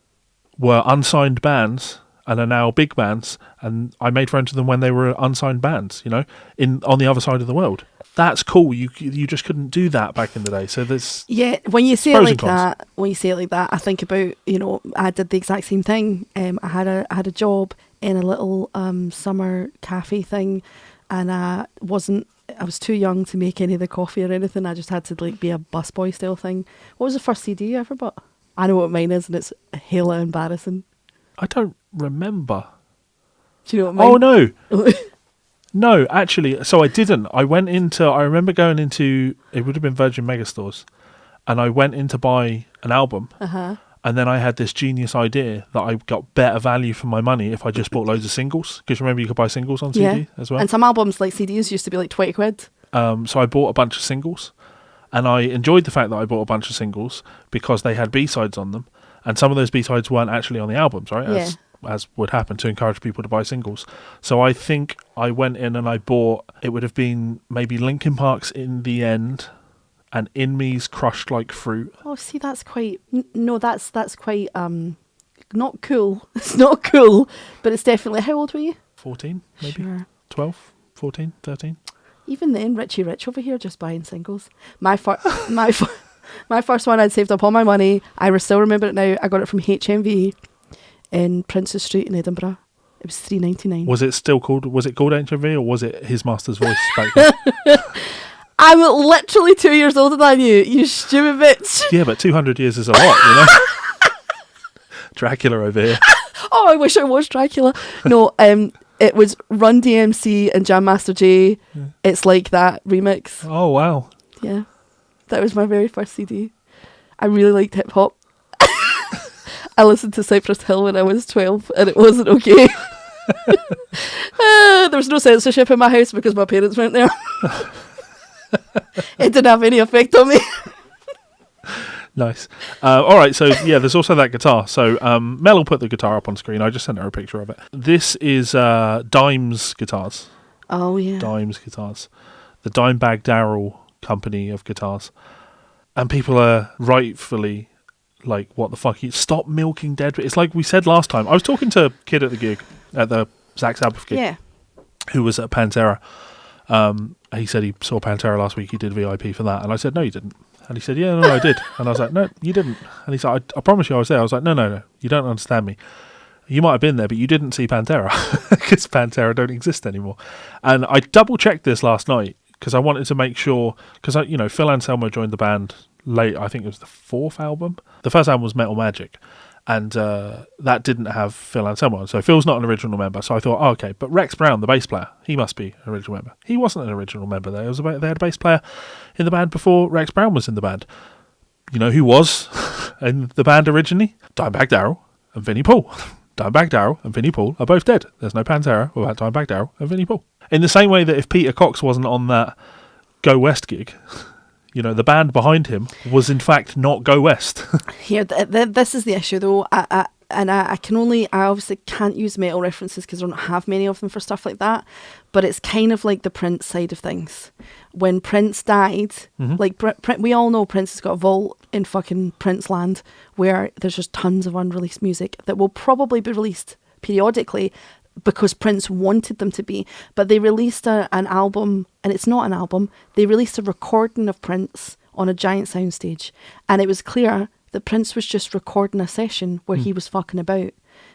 were unsigned bands and are now big bands, and I made friends with them when they were unsigned bands, on the other side of the world. That's cool. You just couldn't do that back in the day. So there's when you say it like that, I think about, I did the exact same thing. I had a job in a little summer cafe thing, and I was too young to make any of the coffee or anything. I just had to be a busboy style thing. What was the first CD you ever bought? I know what mine is, and it's hella embarrassing. I don't remember. Do you know what mine? Oh, no. No, actually, so I didn't. I remember going into, it would have been Virgin Megastores, and I went in to buy an album, and then I had this genius idea that I got better value for my money if I just bought loads of singles, because remember you could buy singles on CD as well? And some albums, like CDs, used to be like 20 quid. So I bought a bunch of singles, and I enjoyed the fact that I bought a bunch of singles because they had B-sides on them, and some of those B-sides weren't actually on the albums, right? As would happen, to encourage people to buy singles. So I think I went in and I bought, it would have been maybe Linkin Park's In the End and In Me's Crushed Like Fruit. Oh, see, that's quite, that's quite, not cool. It's not cool, but it's definitely, how old were you? 14, maybe? Sure. 12, 14, 13. Even then, Richie Rich over here just buying singles. My first one, I'd saved up all my money. I still remember it now. I got it from HMV. In Princes Street in Edinburgh. It was $3.99. Was it called HMV, or was it His Master's Voice back then? I'm literally 2 years older than you stupid bitch. Yeah, but 200 years is a lot, Dracula over here. Oh, I wish I was Dracula. No, it was Run DMC and Jam Master Jay. Yeah. It's Like That remix. Oh, wow. Yeah. That was my very first CD. I really liked hip hop. I listened to Cypress Hill when I was 12, and it wasn't okay. There was no censorship in my house because my parents weren't there. It didn't have any effect on me. Nice. All right, so there's also that guitar. So Mel will put the guitar up on screen. I just sent her a picture of it. This is Dimes guitars. Oh, yeah. Dimes guitars. The Dimebag Darrell company of guitars. And people are rightfully... what the fuck? Stop milking dead. It's like we said last time. I was talking to a kid at the gig, at the Zakk Sabbath gig, who was at Pantera. He said he saw Pantera last week. He did VIP for that. And I said, no, you didn't. And he said, yeah, no, I did. And I was like, no, you didn't. And he said, I promise you I was there. I was like, no, you don't understand me. You might have been there, but you didn't see Pantera because Pantera don't exist anymore. And I double-checked this last night because I wanted to make sure, because, Phil Anselmo joined the band late. I think it was the fourth album. The first album was Metal Magic, and that didn't have Phil Anselmo on. So Phil's not an original member. So I thought, okay, but Rex Brown, the bass player, he must be an original member. He wasn't an original member there. They had a bass player in the band before Rex Brown was in the band. You know who was? in the band originally? Dimebag Darrell and Vinnie Paul. Dimebag Darrell and Vinnie Paul are both dead. There's no Pantera without Dimebag Darrell and Vinnie Paul. In the same way that if Peter Cox wasn't on that Go West gig, the band behind him was in fact not Go West. Here, this is the issue though. I obviously can't use metal references because I don't have many of them for stuff like that. But it's kind of like the Prince side of things. When Prince died, like we all know Prince has got a vault in fucking Prince land where there's just tons of unreleased music that will probably be released periodically because Prince wanted them to be. But they released an album, and it's not an album. They released a recording of Prince on a giant soundstage, and it was clear that Prince was just recording a session where he was fucking about.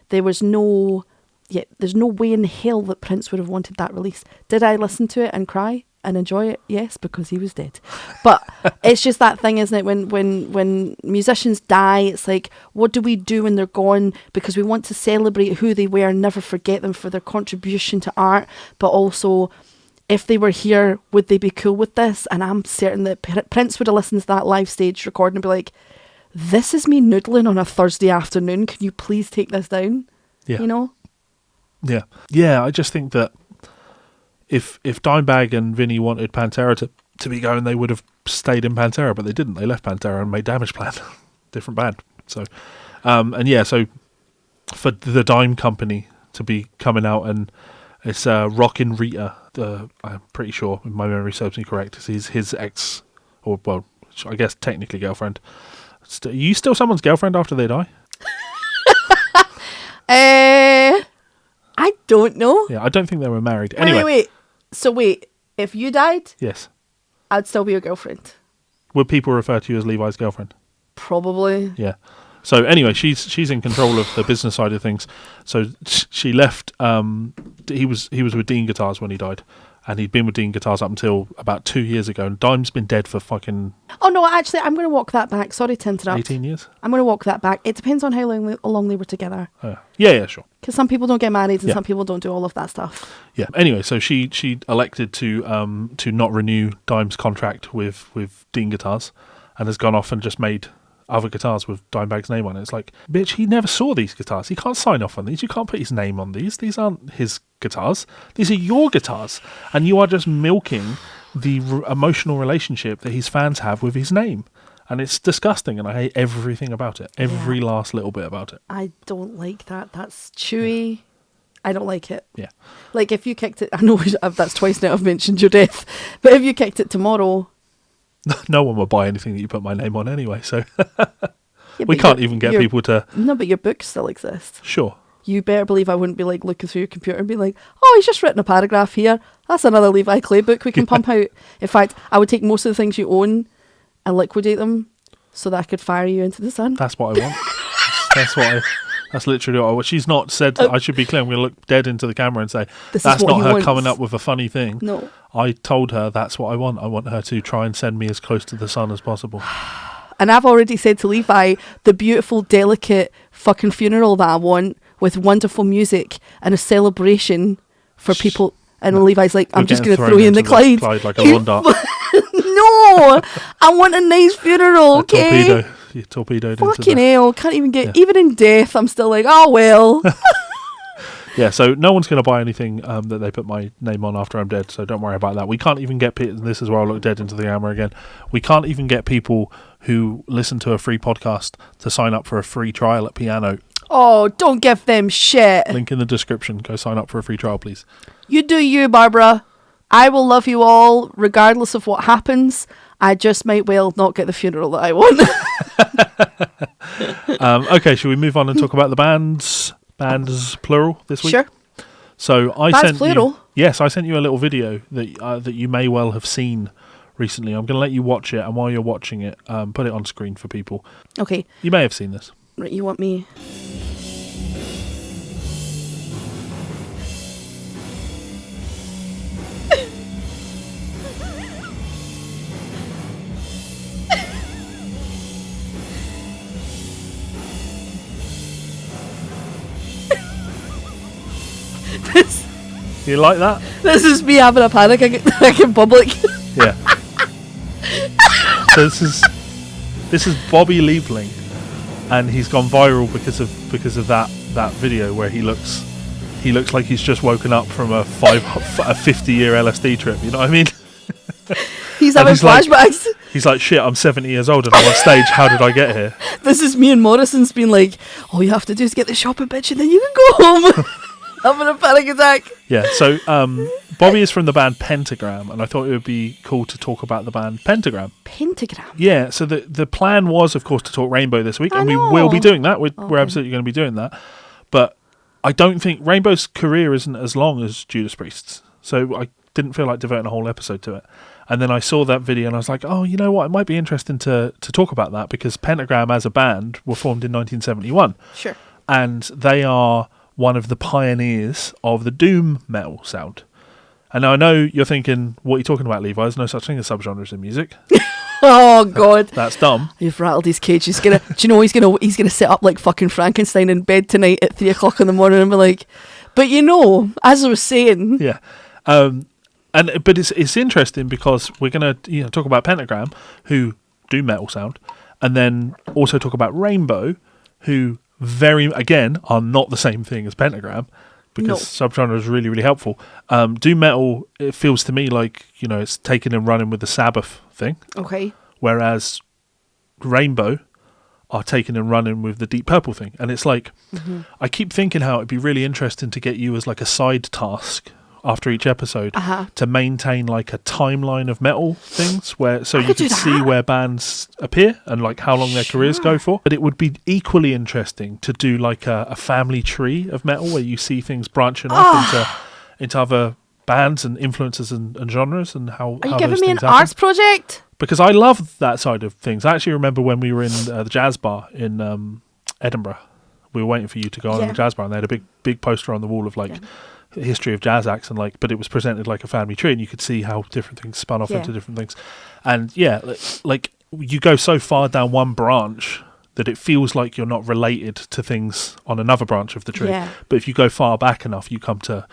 There's no way in hell that Prince would have wanted that released. Did I listen to it and cry and enjoy it? Yes, because he was dead. But it's just that thing, isn't it? When musicians die, it's like, what do we do when they're gone? Because we want to celebrate who they were and never forget them for their contribution to art. But also, if they were here, would they be cool with this? And I'm certain that Prince would have listened to that live stage recording and be like, this is me noodling on a Thursday afternoon. Can you please take this down? Yeah. Yeah, I just think that if Dimebag and Vinnie wanted Pantera to be going, they would have stayed in Pantera, but they didn't. They left Pantera and made Damage Plan. Different band. So, so for the Dime Company to be coming out, and it's Rockin' Rita, I'm pretty sure, if my memory serves me correct, is his ex, or, well, I guess technically girlfriend. Are you still someone's girlfriend after they die? I don't know. Yeah, I don't think they were married. Anyway. Wait. So wait, if you died, yes, I'd still be your girlfriend. Would people refer to you as Levi's girlfriend? Probably. Yeah. So anyway, she's in control of the business side of things. So she left. He was with Dean Guitars when he died, and he'd been with Dean Guitars up until about 2 years ago. And Dime's been dead for fucking. Oh no! Actually, I'm going to walk that back. Sorry to interrupt. 18 years. I'm going to walk that back. It depends on how long they were together. Yeah, sure. Because some people don't get married and some people don't do all of that stuff. Yeah. Anyway, so she elected to not renew Dime's contract with Dean Guitars, and has gone off and just made other guitars with Dimebag's name on it. It's like, bitch, he never saw these guitars. He can't sign off on these. You can't put his name on these. These aren't his guitars. These are your guitars. And you are just milking the emotional relationship that his fans have with his name. And it's disgusting, and I hate everything about it. Every last little bit about it. I don't like that. That's chewy. Yeah. I don't like it. Yeah. Like, if you kicked it... I know that's twice now I've mentioned your death. But if you kicked it tomorrow... No one will buy anything that you put my name on anyway, so... we can't even get people to... No, but your books still exist. Sure. You better believe I wouldn't be like looking through your computer and be like, oh, he's just written a paragraph here. That's another Levi Clay book we can pump out. In fact, I would take most of the things you own and liquidate them so that I could fire you into the sun. That's what I want. That's literally what I want. She's not said, I should be clear, I'm going to look dead into the camera and say, that's not her coming up with a funny thing. No. I told her that's what I want. I want her to try and send me as close to the sun as possible. And I've already said to Levi, the beautiful, delicate fucking funeral that I want with wonderful music and a celebration for people. And Levi's like, I'm just going to throw you in the Clyde. Like a lawn dart. No, I want a nice funeral, okay? You torpedoed fucking into hell, can't even get... Yeah. Even in death, I'm still like, oh, well. Yeah, so no one's going to buy anything that they put my name on after I'm dead, so don't worry about that. We can't even get... This is where I look dead into the camera again. We can't even get people who listen to a free podcast to sign up for a free trial at Piano. Oh, don't give them shit. Link in the description. Go sign up for a free trial, please. You do you, Barbara. I will love you all, regardless of what happens. I just might well not get the funeral that I want. Okay, shall we move on and talk about the bands plural this week? Sure. So I sent plural? I sent you a little video that you may well have seen recently. I'm going to let you watch it, and while you're watching it, put it on screen for people. Okay. You may have seen this. Right, you want me... You like that? This is me having a panic attack in public. Yeah. So this is Bobby Liebling and he's gone viral because of that video where he looks like he's just woken up from a 50-year LSD trip. You know what I mean? He's having flashbacks. He's like, shit, I'm 70 years old and I'm on stage. How did I get here? This is me and Morrison's been like, all you have to do is get the shopping bitch and then you can go home. Having a panic attack. Yeah, so Bobby is from the band Pentagram, and I thought it would be cool to talk about the band Pentagram. Pentagram? Yeah, so the plan was, of course, to talk Rainbow this week, and we will be doing that. We're absolutely going to be doing that. But I don't think Rainbow's career isn't as long as Judas Priest's, so I didn't feel like devoting a whole episode to it. And then I saw that video and I was like, oh, you know what? It might be interesting to talk about that, because Pentagram as a band were formed in 1971. Sure. And they are one of the pioneers of the doom metal sound. And now I know you're thinking, what are you talking about, Levi? There's no such thing as subgenres in music. Oh God, that's dumb. You've rattled his cage. He's gonna. Do you know he's gonna sit up like fucking Frankenstein in bed tonight at 3:00 in the morning and be like, but you know, as I was saying, yeah. But it's interesting because we're gonna talk about Pentagram, who do metal sound, and then also talk about Rainbow, who are not the same thing as Pentagram, because subgenre is really, really helpful. Doom metal, it feels to me like, it's taking and running with the Sabbath thing. Okay. Whereas Rainbow are taking and running with the Deep Purple thing. And it's like, I keep thinking how it'd be really interesting to get you as like a side task after each episode to maintain like a timeline of metal things so you could see where bands appear and like how long their careers go for. But it would be equally interesting to do like a family tree of metal where you see things branching off into other bands and influences and genres and how Are you how giving those me an things happen. arts project? Because I love that side of things. I actually remember when we were in the jazz bar in Edinburgh. We were waiting for you to go on the jazz bar, and they had a big poster on the wall of like history of jazz acts, and but it was presented like a family tree, and you could see how different things spun off into different things. And like you go so far down one branch that it feels like you're not related to things on another branch of the tree. Yeah. But if you go far back enough, you come to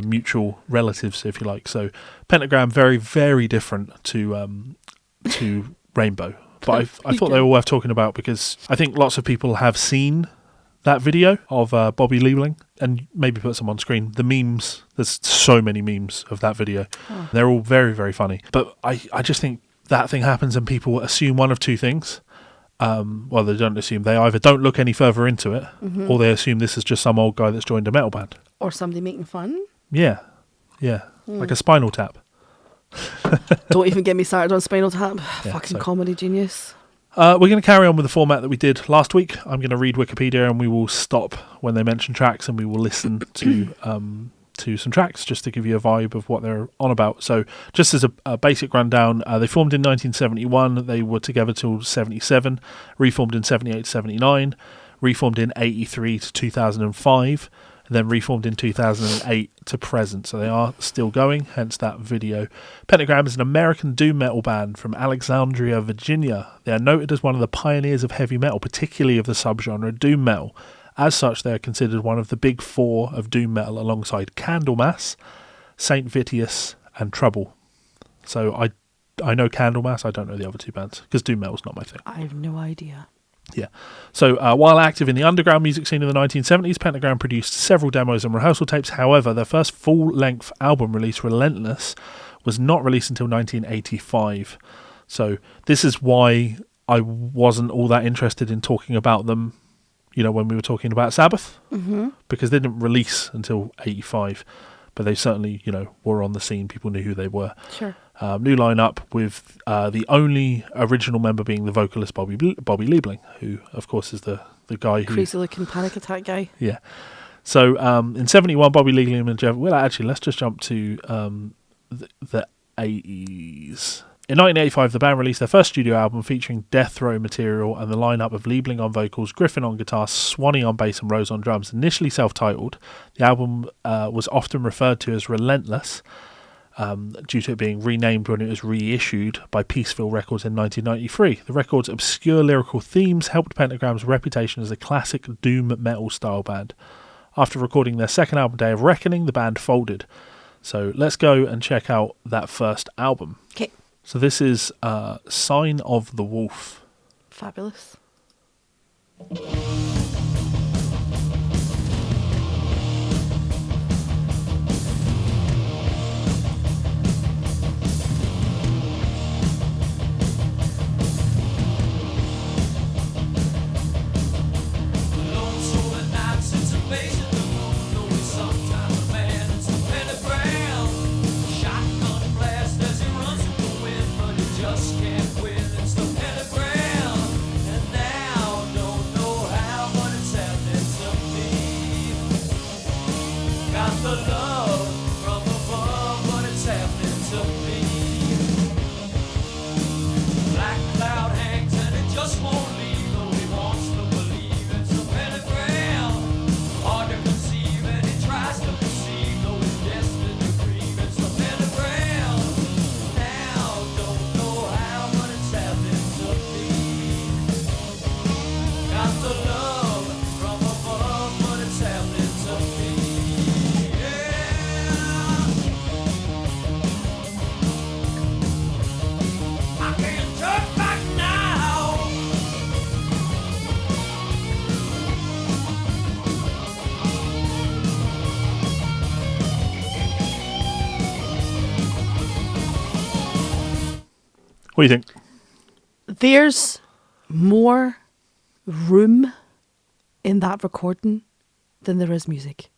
mutual relatives, if you like. So Pentagram, very, very different to Rainbow. But I thought they were worth talking about because I think lots of people have seen that video of Bobby Liebling, and maybe put some on screen. The memes, there's so many memes of that video. Oh. They're all very, very funny. But I just think that thing happens and people assume one of two things. Well, they don't assume. They either don't look any further into it, or they assume this is just some old guy that's joined a metal band. Or somebody making fun. Yeah. Like a Spinal Tap. Don't even get me started on Spinal Tap. Fucking comedy genius. We're going to carry on with the format that we did last week. I'm going to read Wikipedia and we will stop when they mention tracks and we will listen to some tracks just to give you a vibe of what they're on about. So just as a basic rundown, they formed in 1971. They were together till 77, reformed in 78 to 79, reformed in 83 to 2005, and then reformed in 2008 to present. So they are still going, hence that video. Pentagram is an American doom metal band from Alexandria, Virginia. They are noted as one of the pioneers of heavy metal, particularly of the subgenre doom metal. As such, they are considered one of the big four of doom metal alongside Candlemass, Saint Vitius, and Trouble. So I know Candlemass, I don't know the other two bands, because doom metal's not my thing. I have no idea. Yeah. So while active in the underground music scene in the 1970s, Pentagram produced several demos and rehearsal tapes. However, their first full-length album release, Relentless, was not released until 1985. So this is why I wasn't all that interested in talking about them, when we were talking about Sabbath, because they didn't release until 85. But they certainly, were on the scene. People knew who they were. Sure. New lineup with the only original member being the vocalist Bobby Liebling, who, of course, is the guy who... Crazy-looking panic attack guy. Yeah. So in 71, Bobby Liebling and Jeff... Well, actually, let's just jump to the 80s. In 1985, the band released their first studio album featuring death row material and the lineup of Liebling on vocals, Griffin on guitar, Swanee on bass and Rose on drums. Initially self-titled, the album was often referred to as Relentless, due to it being renamed when it was reissued by Peaceville Records in 1993. The record's obscure lyrical themes helped Pentagram's reputation as a classic doom metal style band. After recording their second album, Day of Reckoning, the band folded. So let's go and check out that first album. Okay. So this is Sign of the Wolf. Fabulous. What do you think? There's more room in that recording than there is music.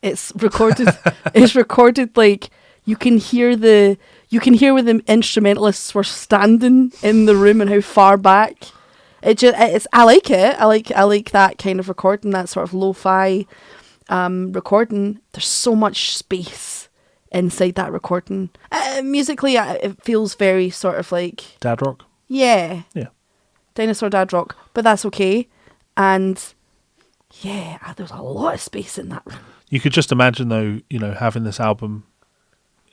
It's recorded. It's recorded like you can hear where the instrumentalists were standing in the room and how far back. I like it. I like that kind of recording, that sort of lo-fi recording. There's so much space inside that recording. Musically, it feels very sort of like Dad rock? Yeah. Yeah. Dinosaur dad rock, but that's okay. And yeah, there's a lot of space in that room. You could just imagine, though, having this album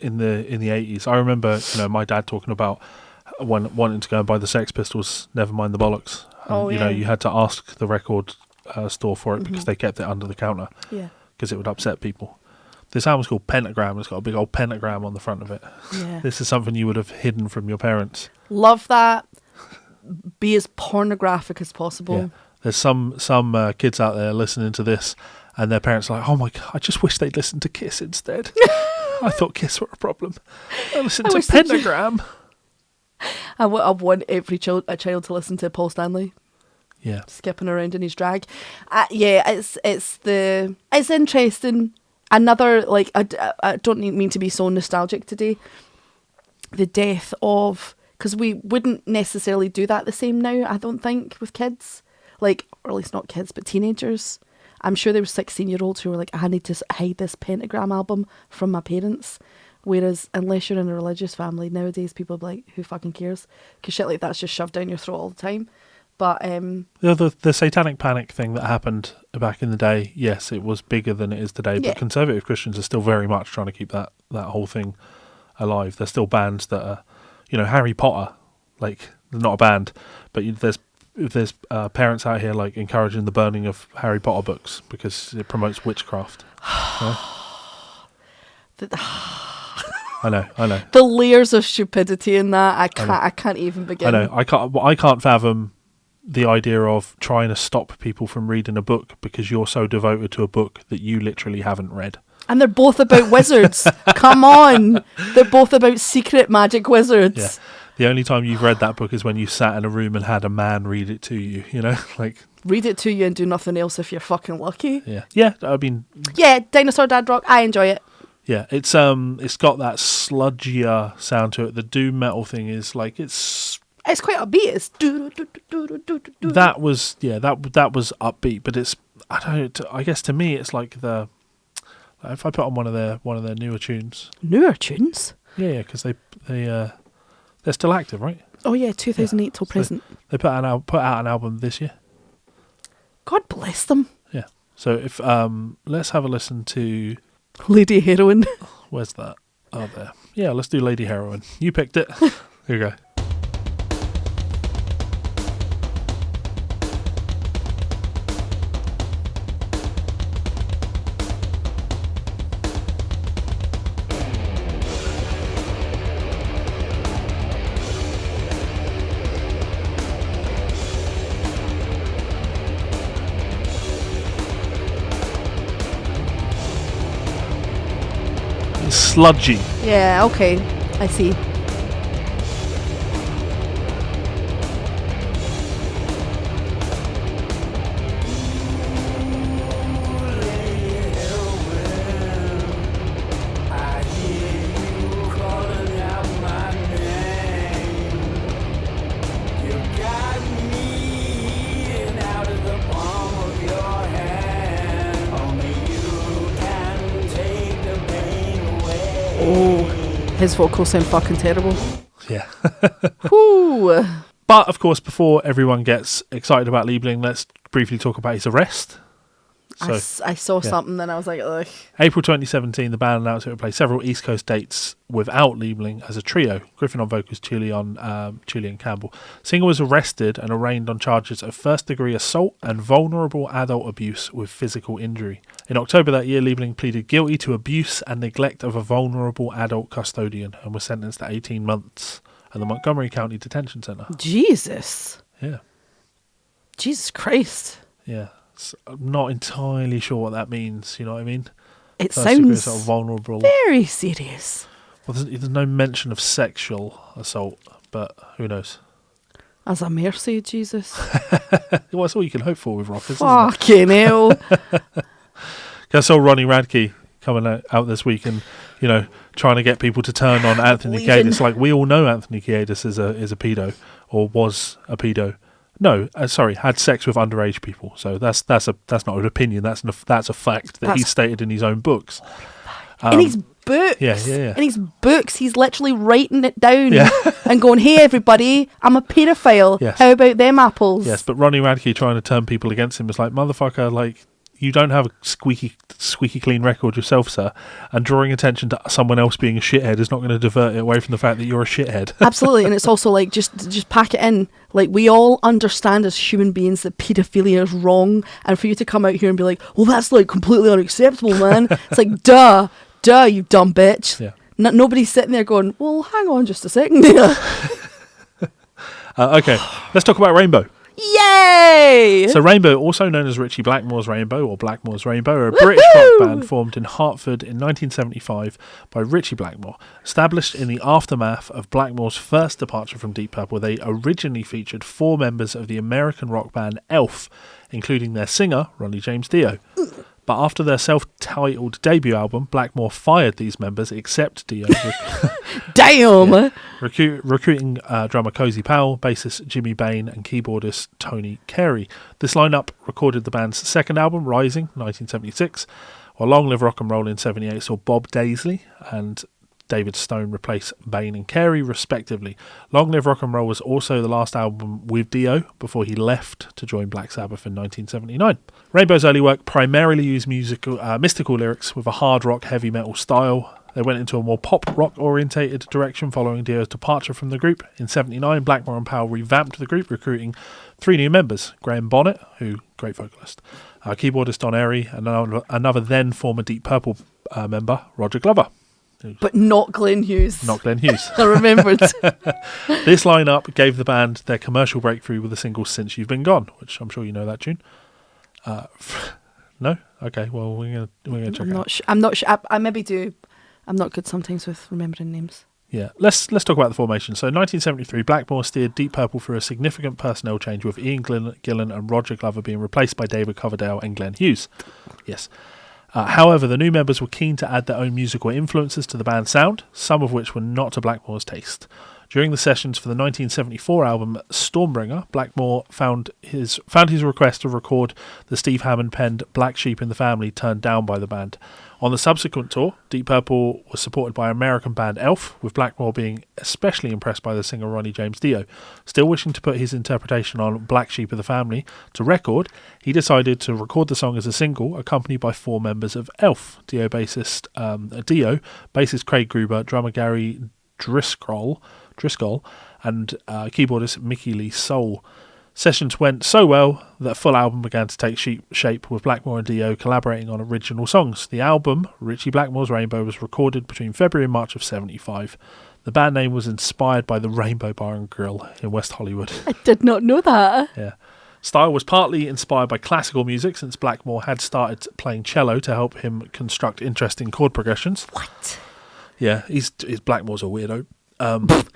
in the 80s. I remember, my dad talking about wanting to go and buy the Sex Pistols, Never Mind the Bollocks. And, you had to ask the record store for it because they kept it under the counter. Yeah. Because it would upset people. This album's called Pentagram. It's got a big old pentagram on the front of it. Yeah. This is something you would have hidden from your parents. Love that. Be as pornographic as possible. Yeah. There's some kids out there listening to this and their parents are like, oh my God, I just wish they'd listened to Kiss instead. I thought Kiss were a problem. I listened to Pentagram. I want every a child to listen to Paul Stanley. Yeah. Skipping around in his drag. It's interesting. Another, like, I don't mean to be so nostalgic today. The death of, because we wouldn't necessarily do that the same now, I don't think, with kids. Like, or at least not kids, but teenagers. I'm sure there were 16-year-olds who were like, I need to hide this Pentagram album from my parents. Whereas, unless you're in a religious family, nowadays people are like, who fucking cares? Because shit like that's just shoved down your throat all the time. But the satanic panic thing that happened back in the day, yes, it was bigger than it is today. Yeah. But conservative Christians are still very much trying to keep that whole thing alive. There's still bands that are, Harry Potter, like, they're not a band, but there's parents out here like encouraging the burning of Harry Potter books because it promotes witchcraft. I know. The layers of stupidity in that, I can't even begin. I know. I can't fathom the idea of trying to stop people from reading a book because you're so devoted to a book that you literally haven't read. And they're both about wizards. Come on. They're both about secret magic wizards. Yeah. The only time you've read that book is when you sat in a room and had a man read it to you, like... Read it to you and do nothing else if you're fucking lucky. Yeah. Yeah, I mean... Yeah, Dinosaur Dad Rock, I enjoy it. Yeah, it's got that sludgier sound to it. The doom metal thing is like, it's quite upbeat. It's that was upbeat, but it's, I don't know, I guess to me it's like if I put on one of their newer tunes. Newer tunes? Yeah, because they're still active, right? Oh yeah, 2008 till present. They put out an album this year. God bless them. Yeah. So if let's have a listen to Lady Heroin. Where's that? Oh, there. Yeah, let's do Lady Heroin. You picked it. Here you go. sludgy. Yeah, okay. I see. Oh, his vocals sound fucking terrible. Yeah. Whew. But, of course, before everyone gets excited about Liebling, let's briefly talk about his arrest. I saw yeah. something, then I was like, ugh. April 2017, the band announced it would play several East Coast dates without Liebling as a trio. Griffin on vocals, Julian Campbell. Singer was arrested and arraigned on charges of first-degree assault and vulnerable adult abuse with physical injury. In October that year, Liebling pleaded guilty to abuse and neglect of a vulnerable adult custodian and was sentenced to 18 months at the Montgomery County Detention Center. Jesus. Yeah. Jesus Christ. Yeah. I'm not entirely sure what that means, you know what I mean? It First-degree sounds assault, vulnerable. very serious. Well, there's no mention of sexual assault, but who knows? As a mercy, Jesus. Well, that's all you can hope for with rockers, isn't Fucking hell. it? I saw Ronnie Radke coming out this week and, you know, trying to get people to turn on Anthony Kiedis. Like, we all know Anthony Kiedis is a pedo, or was a pedo. No, had sex with underage people. So that's not an opinion. That's a fact that he's stated in his own books. In his books. Yeah. In his books, he's literally writing it down and going, "Hey, everybody, I'm a paedophile. Yes. How about them apples?" Yes, but Ronnie Radke trying to turn people against him is like, motherfucker, like, you don't have a squeaky clean record yourself, sir, and drawing attention to someone else being a shithead is not going to divert it away from the fact that you're a shithead. Absolutely, and it's also like, just pack it in. Like, we all understand as human beings that paedophilia is wrong, and for you to come out here and be like, well, that's like completely unacceptable, man. It's like, duh, you dumb bitch. Yeah. Nobody's sitting there going, well, hang on just a second there. Okay, let's talk about Rainbow. Yay! So Rainbow, also known as Ritchie Blackmore's Rainbow or Blackmore's Rainbow, are a British rock band formed in Hartford in 1975 by Ritchie Blackmore. Established in the aftermath of Blackmore's first departure from Deep Purple, they originally featured 4 members of the American rock band Elf, including their singer, Ronnie James Dio. But after their self-titled debut album, Blackmore fired these members except Dio. Damn! Yeah. Recruiting drummer Cozy Powell, bassist Jimmy Bain, and keyboardist Tony Carey. This lineup recorded the band's second album, Rising, 1976, while Long Live Rock and Roll in 78 saw Bob Daisley and David Stone replace Bain and Carey, respectively. Long Live Rock and Roll was also the last album with Dio before he left to join Black Sabbath in 1979. Rainbow's early work primarily used mystical lyrics with a hard rock heavy metal style. They went into a more pop rock orientated direction following Dio's departure from the group. In 79, Blackmore and Powell revamped the group, recruiting 3 new members: Graham Bonnet, great vocalist, keyboardist Don Airy, and another then former Deep Purple member, Roger Glover. But not Glenn Hughes. Not Glenn Hughes. I remembered. This lineup gave the band their commercial breakthrough with the single Since You've Been Gone, which I'm sure you know that tune. No? Okay, well, we're gonna check it out. I'm not sure. I maybe do. I'm not good sometimes with remembering names. Yeah, let's talk about the formation. So, in 1973, Blackmore steered Deep Purple through a significant personnel change, with Ian Gillan and Roger Glover being replaced by David Coverdale and Glenn Hughes. Yes. However, the new members were keen to add their own musical influences to the band's sound, some of which were not to Blackmore's taste. During the sessions for the 1974 album Stormbringer, Blackmore found his request to record the Steve Hammond-penned Black Sheep in the Family turned down by the band. On the subsequent tour, Deep Purple was supported by American band Elf, with Blackmore being especially impressed by the singer Ronnie James Dio. Still wishing to put his interpretation on Black Sheep of the Family to record, he decided to record the song as a single, accompanied by 4 members of Elf: bassist Craig Gruber, drummer Gary Driscoll, and keyboardist Mickey Lee Soul. Sessions went so well that a full album began to take shape, with Blackmore and Dio collaborating on original songs. The album, Ritchie Blackmore's Rainbow, was recorded between February and March of 75. The band name was inspired by the Rainbow Bar and Grill in West Hollywood. I did not know that. Yeah. Style was partly inspired by classical music, since Blackmore had started playing cello to help him construct interesting chord progressions. What? Yeah, he's Blackmore's a weirdo.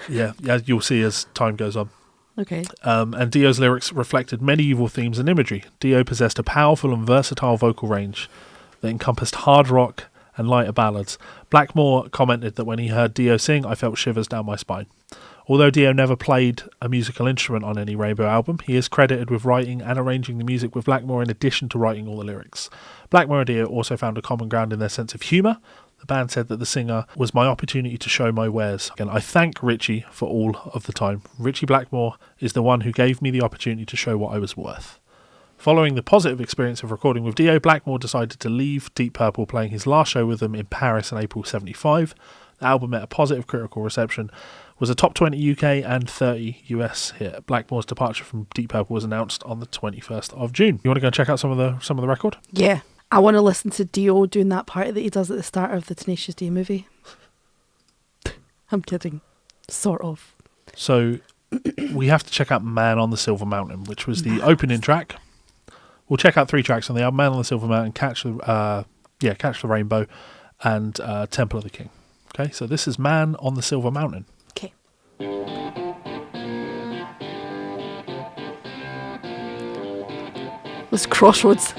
Yeah, you'll see as time goes on. Okay. And Dio's lyrics reflected medieval themes and imagery. Dio possessed a powerful and versatile vocal range that encompassed hard rock and lighter ballads. Blackmore commented that when he heard Dio sing, I felt shivers down my spine. Although Dio never played a musical instrument on any Rainbow album, he is credited with writing and arranging the music with Blackmore in addition to writing all the lyrics. Blackmore and Dio also found a common ground in their sense of humour. The band said that the singer was my opportunity to show my wares. Again, I thank Richie for all of the time. Richie Blackmore is the one who gave me the opportunity to show what I was worth. Following the positive experience of recording with Dio, Blackmore decided to leave Deep Purple, playing his last show with them in Paris in April 1975. The album met a positive critical reception, was a top 20 UK and 30 US hit. Blackmore's departure from Deep Purple was announced on the 21st of June. You want to go and check out some of the record? Yeah. I want to listen to Dio doing that part that he does at the start of the Tenacious D movie. I'm kidding. Sort of. So we have to check out Man on the Silver Mountain, which was the opening track. We'll check out 3 tracks on the album: Man on the Silver Mountain, Catch the Rainbow, and Temple of the King. Okay, so this is Man on the Silver Mountain. Okay. This Crossroads.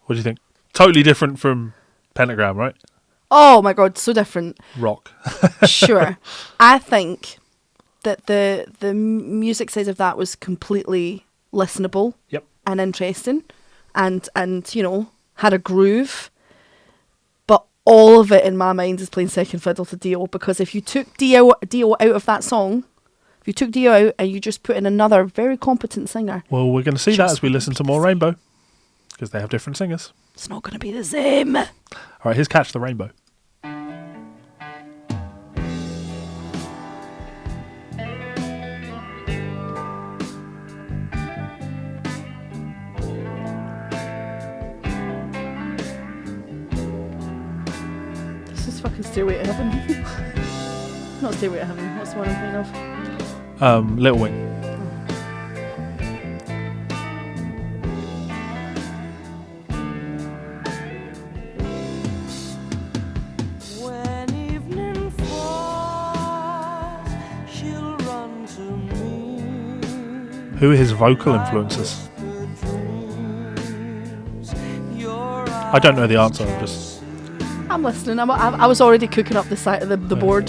What do you think? Totally different from Pentagram, right? Oh my god, so different. Rock. Sure. I think that the music side of that was completely listenable. Yep. And interesting and you know, had a groove. But all of it in my mind is playing second fiddle to Dio, because if you took Dio out of that song, if you took Dio out and you just put in another very competent singer. Well, we're going to see that as we listen to more Rainbow, because they have different singers. It's not going to be the same. All right, here's Catch the Rainbow. This is fucking Stairway to Heaven. Not Stairway to Heaven. What's the one I'm thinking of? Little Wing. Who are his vocal influences? I don't know the answer. I'm listening. I was already cooking up the side of the board.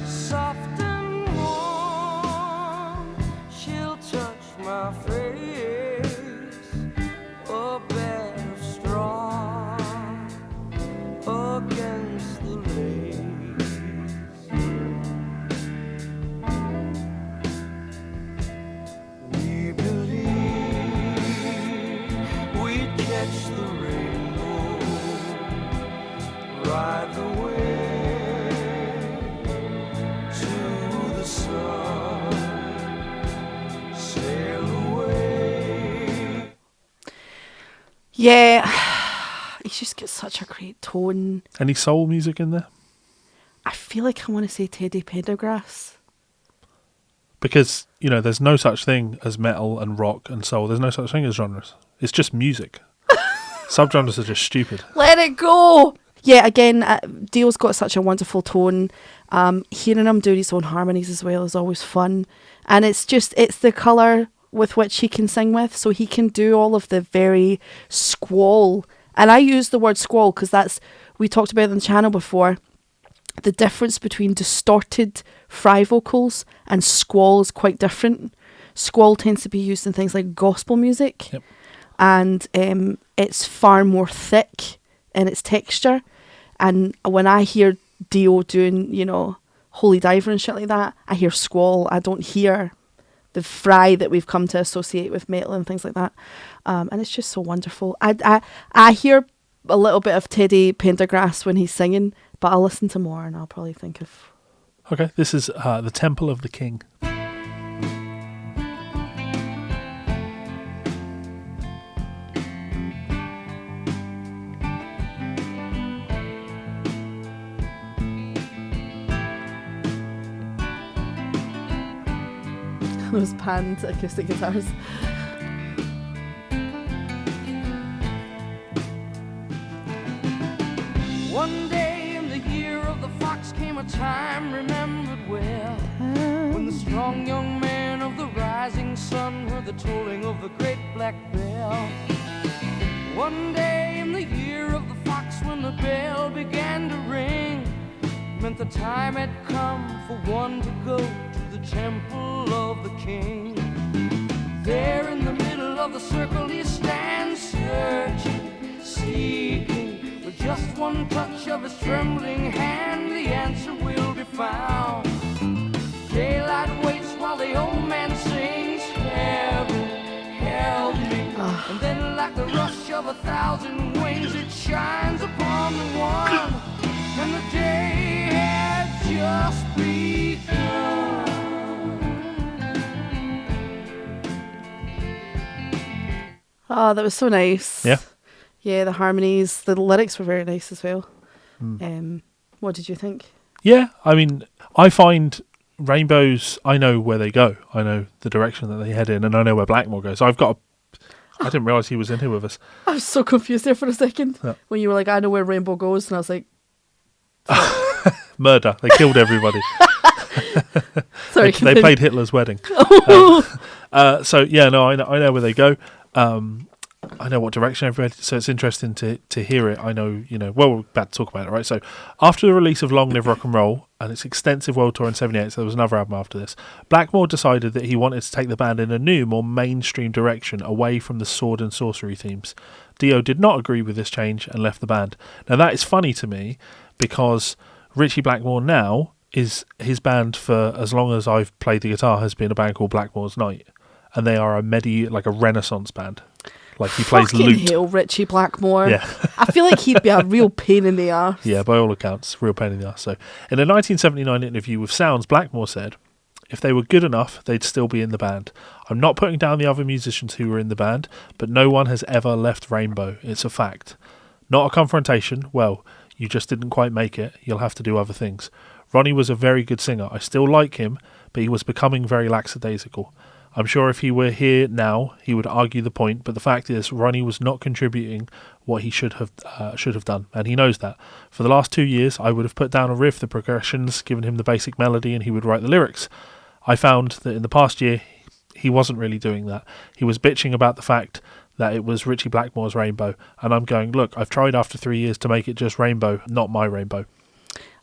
Soft and warm, she'll touch my face, a bed of straw against the lace. We believe we'd catch the rainbow, ride the way to the sun, sail away. Yeah. He just gets such a great tone. Any soul music in there? I feel like I want to say Teddy Pendergrass. Because, you know, there's no such thing as metal and rock and soul. There's no such thing as genres. It's just music. Subgenres are just stupid. Let it go. yeah, again, Dio's got such a wonderful tone. Hearing him do his own harmonies as well is always fun. And it's the colour with which he can sing with. So he can do all of the very squall. And I use the word squall because we talked about it on the channel before. The difference between distorted fry vocals and squall is quite different. Squall tends to be used in things like gospel music. Yep. And it's far more thick in its texture. And when I hear Dio doing, Holy Diver and shit like that, I hear squall. I don't hear the fry that we've come to associate with metal and things like that. And it's just so wonderful. I hear a little bit of Teddy Pendergrass when he's singing, but I'll listen to more and I'll probably think of... Okay, this is The Temple of the King. Those panned acoustic guitars. One day in the year of the fox came a time remembered well, when the strong young man of the rising sun heard the tolling of the great black bell. One day in the year of the fox, when the bell began to ring, meant the time had come for one to go to the temple of the king. There in the middle of the circle he stands, searching, seeking. With just one touch of his trembling hand, the answer will be found. Daylight waits while the old man sings, heaven, help me. And then like the rush of 1,000 wings, it shines upon the one, and the day had just begun. Oh, that was so nice. Yeah. Yeah, the harmonies, the lyrics were very nice as well. What did you think? Yeah, I mean, I find rainbows, I know where they go. I know the direction that they head in, and I know where Blackmore goes. I didn't realise he was in here with us. I was so confused there for a second Yeah. when you were like, I know where Rainbow goes, and I was like, Murder. They killed everybody. sorry. They played Hitler's wedding. So, yeah, no, I know where they go. I know what direction everybody. So it's interesting to hear it. I know, well, we're about to talk about it, right? So after the release of Long Live Rock and Roll and its extensive world tour in '78, so there was another album after this, Blackmore decided that he wanted to take the band in a new, more mainstream direction, away from the sword and sorcery themes. Dio did not agree with this change and left the band. Now that is funny to me because Ritchie Blackmore now is his band for as long as I've played the guitar has been a band called Blackmore's Night, and they are a Renaissance band. Like he plays Fucking lute. hell, Ritchie Blackmore. Yeah. I feel like he'd be a real pain in the arse. Yeah, by all accounts, real pain in the ass. So, in a 1979 interview with Sounds, Blackmore said, "If they were good enough, they'd still be in the band. I'm not putting down the other musicians who were in the band, but no one has ever left Rainbow. It's a fact. Not a confrontation. Well, you just didn't quite make it. You'll have to do other things. Ronnie was a very good singer. I still like him, but he was becoming very lackadaisical. I'm sure if he were here now, he would argue the point, but the fact is, Ronnie was not contributing what he should have done, and he knows that. For the last 2 years, I would have put down a riff, the progressions, given him the basic melody, and he would write the lyrics. I found that in the past year, he wasn't really doing that. He was bitching about the fact that it was Ritchie Blackmore's Rainbow, and I'm going, look, I've tried after 3 years to make it just Rainbow, not my Rainbow."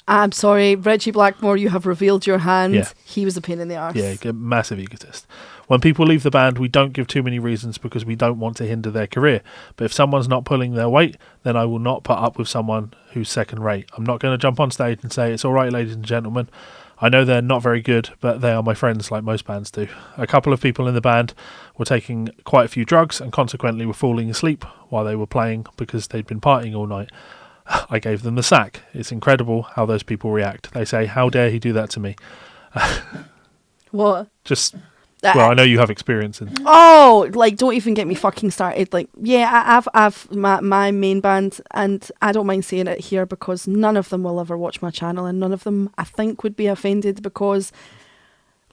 I'm sorry, Ritchie Blackmore, you have revealed your hand. Yeah. He was a pain in the arse. Yeah, a massive egotist. When people leave the band, we don't give too many reasons because we don't want to hinder their career. But if someone's not pulling their weight, then I will not put up with someone who's second rate. I'm not going to jump on stage and say, "It's all right, ladies and gentlemen. I know they're not very good, but they are my friends," like most bands do. A couple of people in the band were taking quite a few drugs and consequently were falling asleep while they were playing because they'd been partying all night. I gave them the sack. It's incredible how those people react. They say, "How dare he do that to me?" What? Just, well, I know you have experience in. Oh, like, don't even get me fucking started. Like, yeah, I've my main band, and I don't mind saying it here because none of them will ever watch my channel, and none of them, I think, would be offended because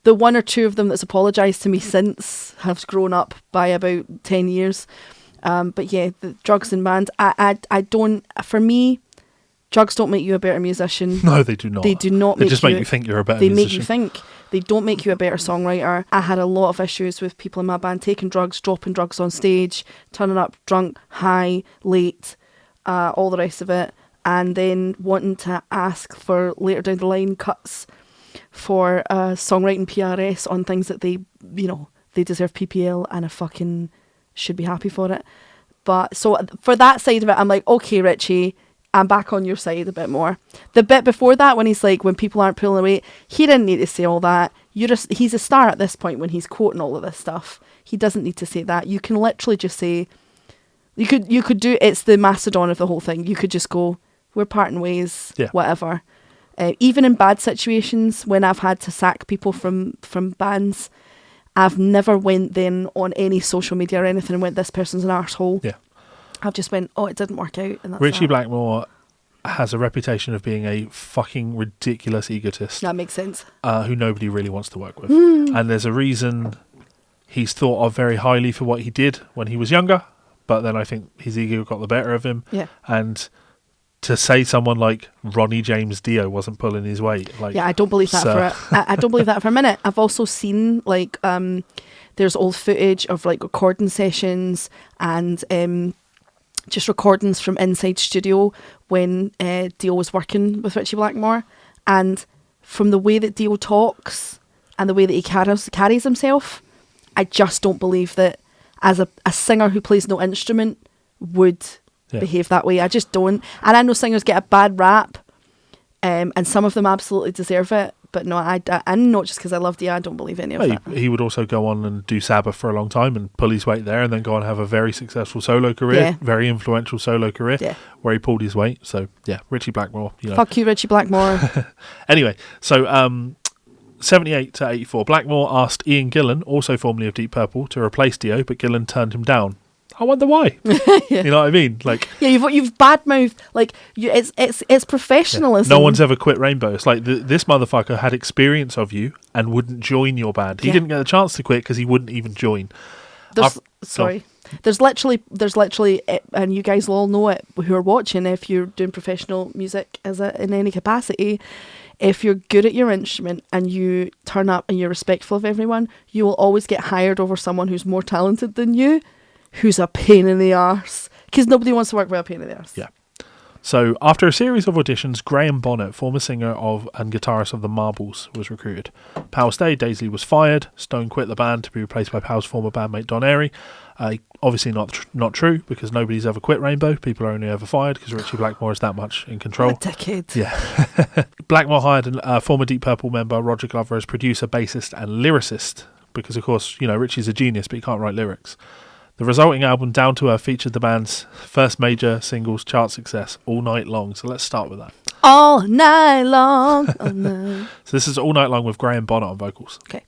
the one or two of them that's apologised to me since have grown up by about 10 years. But yeah, the drugs and band, I don't, for me, Drugs don't make you a better musician. No, they do not. They do not. They just make you think you're a better musician. They musician. make you think. They don't make you a better songwriter. I had a lot of issues with people in my band taking drugs, dropping drugs on stage, turning up drunk, high, late, all the rest of it, and then wanting to ask for later down the line cuts for songwriting PRS on things that they deserve PPL, and I fucking should be happy for it. But so for that side of it, I'm like, okay, Richie, I'm back on your side a bit more. The bit before that, when he's like, when people aren't pulling away, he didn't need to say all that. He's a star at this point when he's quoting all of this stuff. He doesn't need to say that. You can literally just say, you could do, it's the Macedon of the whole thing. You could just go, we're parting ways, whatever. Even in bad situations, when I've had to sack people from bands, I've never went then on any social media or anything and went, this person's an arsehole. Yeah. I've just went, oh, it didn't work out. And that's Richie that. Blackmore has a reputation of being a fucking ridiculous egotist. That makes sense. Who nobody really wants to work with. And there's a reason he's thought of very highly for what he did when he was younger, but then I think his ego got the better of him. Yeah. And to say someone like Ronnie James Dio wasn't pulling his weight. I don't believe that for it. I don't believe that for a minute. I've also seen there's old footage of like recording sessions and just recordings from inside studio when Dio was working with Richie Blackmore, and from the way that Dio talks and the way that he carries himself, I just don't believe that as a singer who plays no instrument would behave that way. I just don't. And I know singers get a bad rap, and some of them absolutely deserve it. But no, I'm not just because I love Dio. I don't believe any of that. He would also go on and do Sabbath for a long time and pull his weight there, and then go on and have a very successful solo career, very influential solo career, where he pulled his weight. So yeah, Richie Blackmore. Fuck you, Richie Blackmore. Anyway, so 78 to 84, Blackmore asked Ian Gillan, also formerly of Deep Purple, to replace Dio, but Gillan turned him down. I wonder why. You know what I mean? Like, you've badmouthed. Like, it's professionalism. No one's ever quit Rainbow. It's like this motherfucker had experience of you and wouldn't join your band. He didn't get a chance to quit because he wouldn't even join. There's literally, and you guys will all know it who are watching. If you're doing professional music in any capacity, if you're good at your instrument and you turn up and you're respectful of everyone, you will always get hired over someone who's more talented than you, who's a pain in the arse, because nobody wants to work with a pain in the arse. Yeah. So after a series of auditions, Graham Bonnet, former singer of and guitarist of the Marbles, was recruited. Powell stayed, Daisley was fired, Stone quit the band to be replaced by Powell's former bandmate Don Airy. Obviously not true, because nobody's ever quit Rainbow. People are only ever fired because Richie Blackmore is that much in control. What a dickhead. Yeah. Blackmore hired a former Deep Purple member, Roger Glover, as producer, bassist and lyricist, because of course, Richie's a genius, but he can't write lyrics. The resulting album, Down to Earth, featured the band's first major singles chart success, All Night Long. So let's start with that. All night long. Oh, no. So this is All Night Long with Graham Bonnet on vocals. Okay.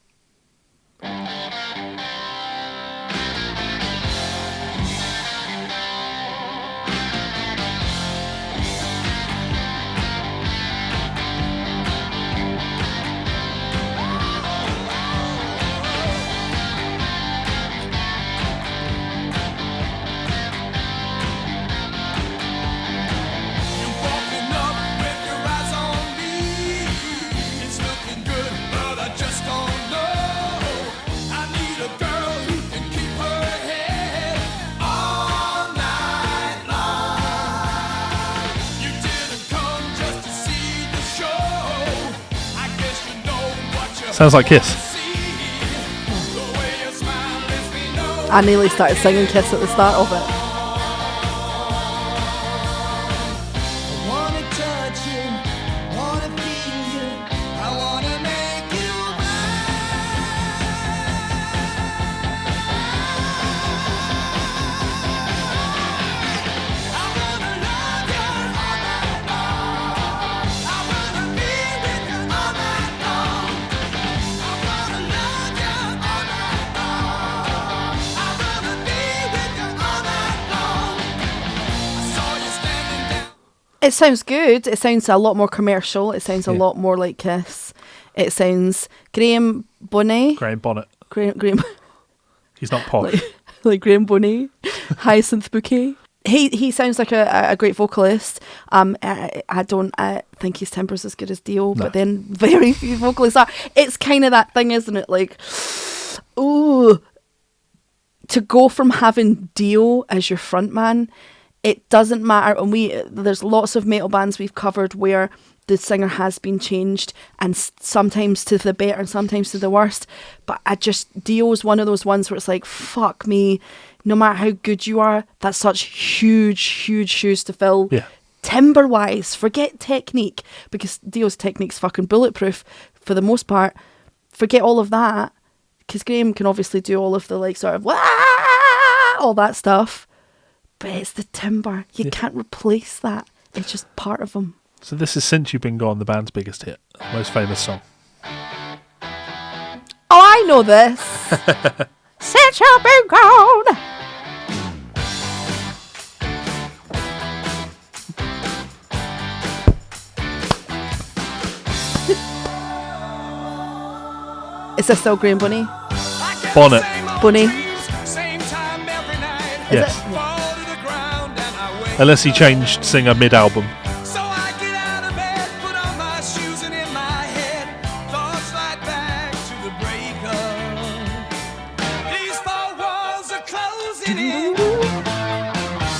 Sounds like Kiss. I nearly started singing Kiss at the start of it. It sounds good. It sounds a lot more commercial. It sounds a lot more like Kiss. It sounds Graham Bonnet. Graham. Graham. He's not posh. like Graham Bonnet. Hyacinth Bouquet. he sounds like a great vocalist. I don't think his timber's as good as Dio, No. but then very few vocalists are. It's kind of that thing, isn't it? Like, ooh, to go from having Dio as your frontman, it doesn't matter. And there's lots of metal bands we've covered where the singer has been changed, and sometimes to the better and sometimes to the worst. But Dio is one of those ones where it's like, fuck me, no matter how good you are, that's such huge shoes to fill. Yeah. Timber wise, forget technique, because Dio's technique's fucking bulletproof for the most part. Forget all of that, because Graham can obviously do all of the like sort of all that stuff, but it's the timber. You can't replace that. It's just part of him. So this is Since You've Been Gone, the band's biggest hit, most famous song. Oh, I know this. Since you've been gone. Is this still Graham Bunny? Bonnet. Bunny. Yes. Unless he changed singer mid-album. So I get out of bed, put on my shoes, and in my head, thoughts slide back to the breakup. These four walls are closing in.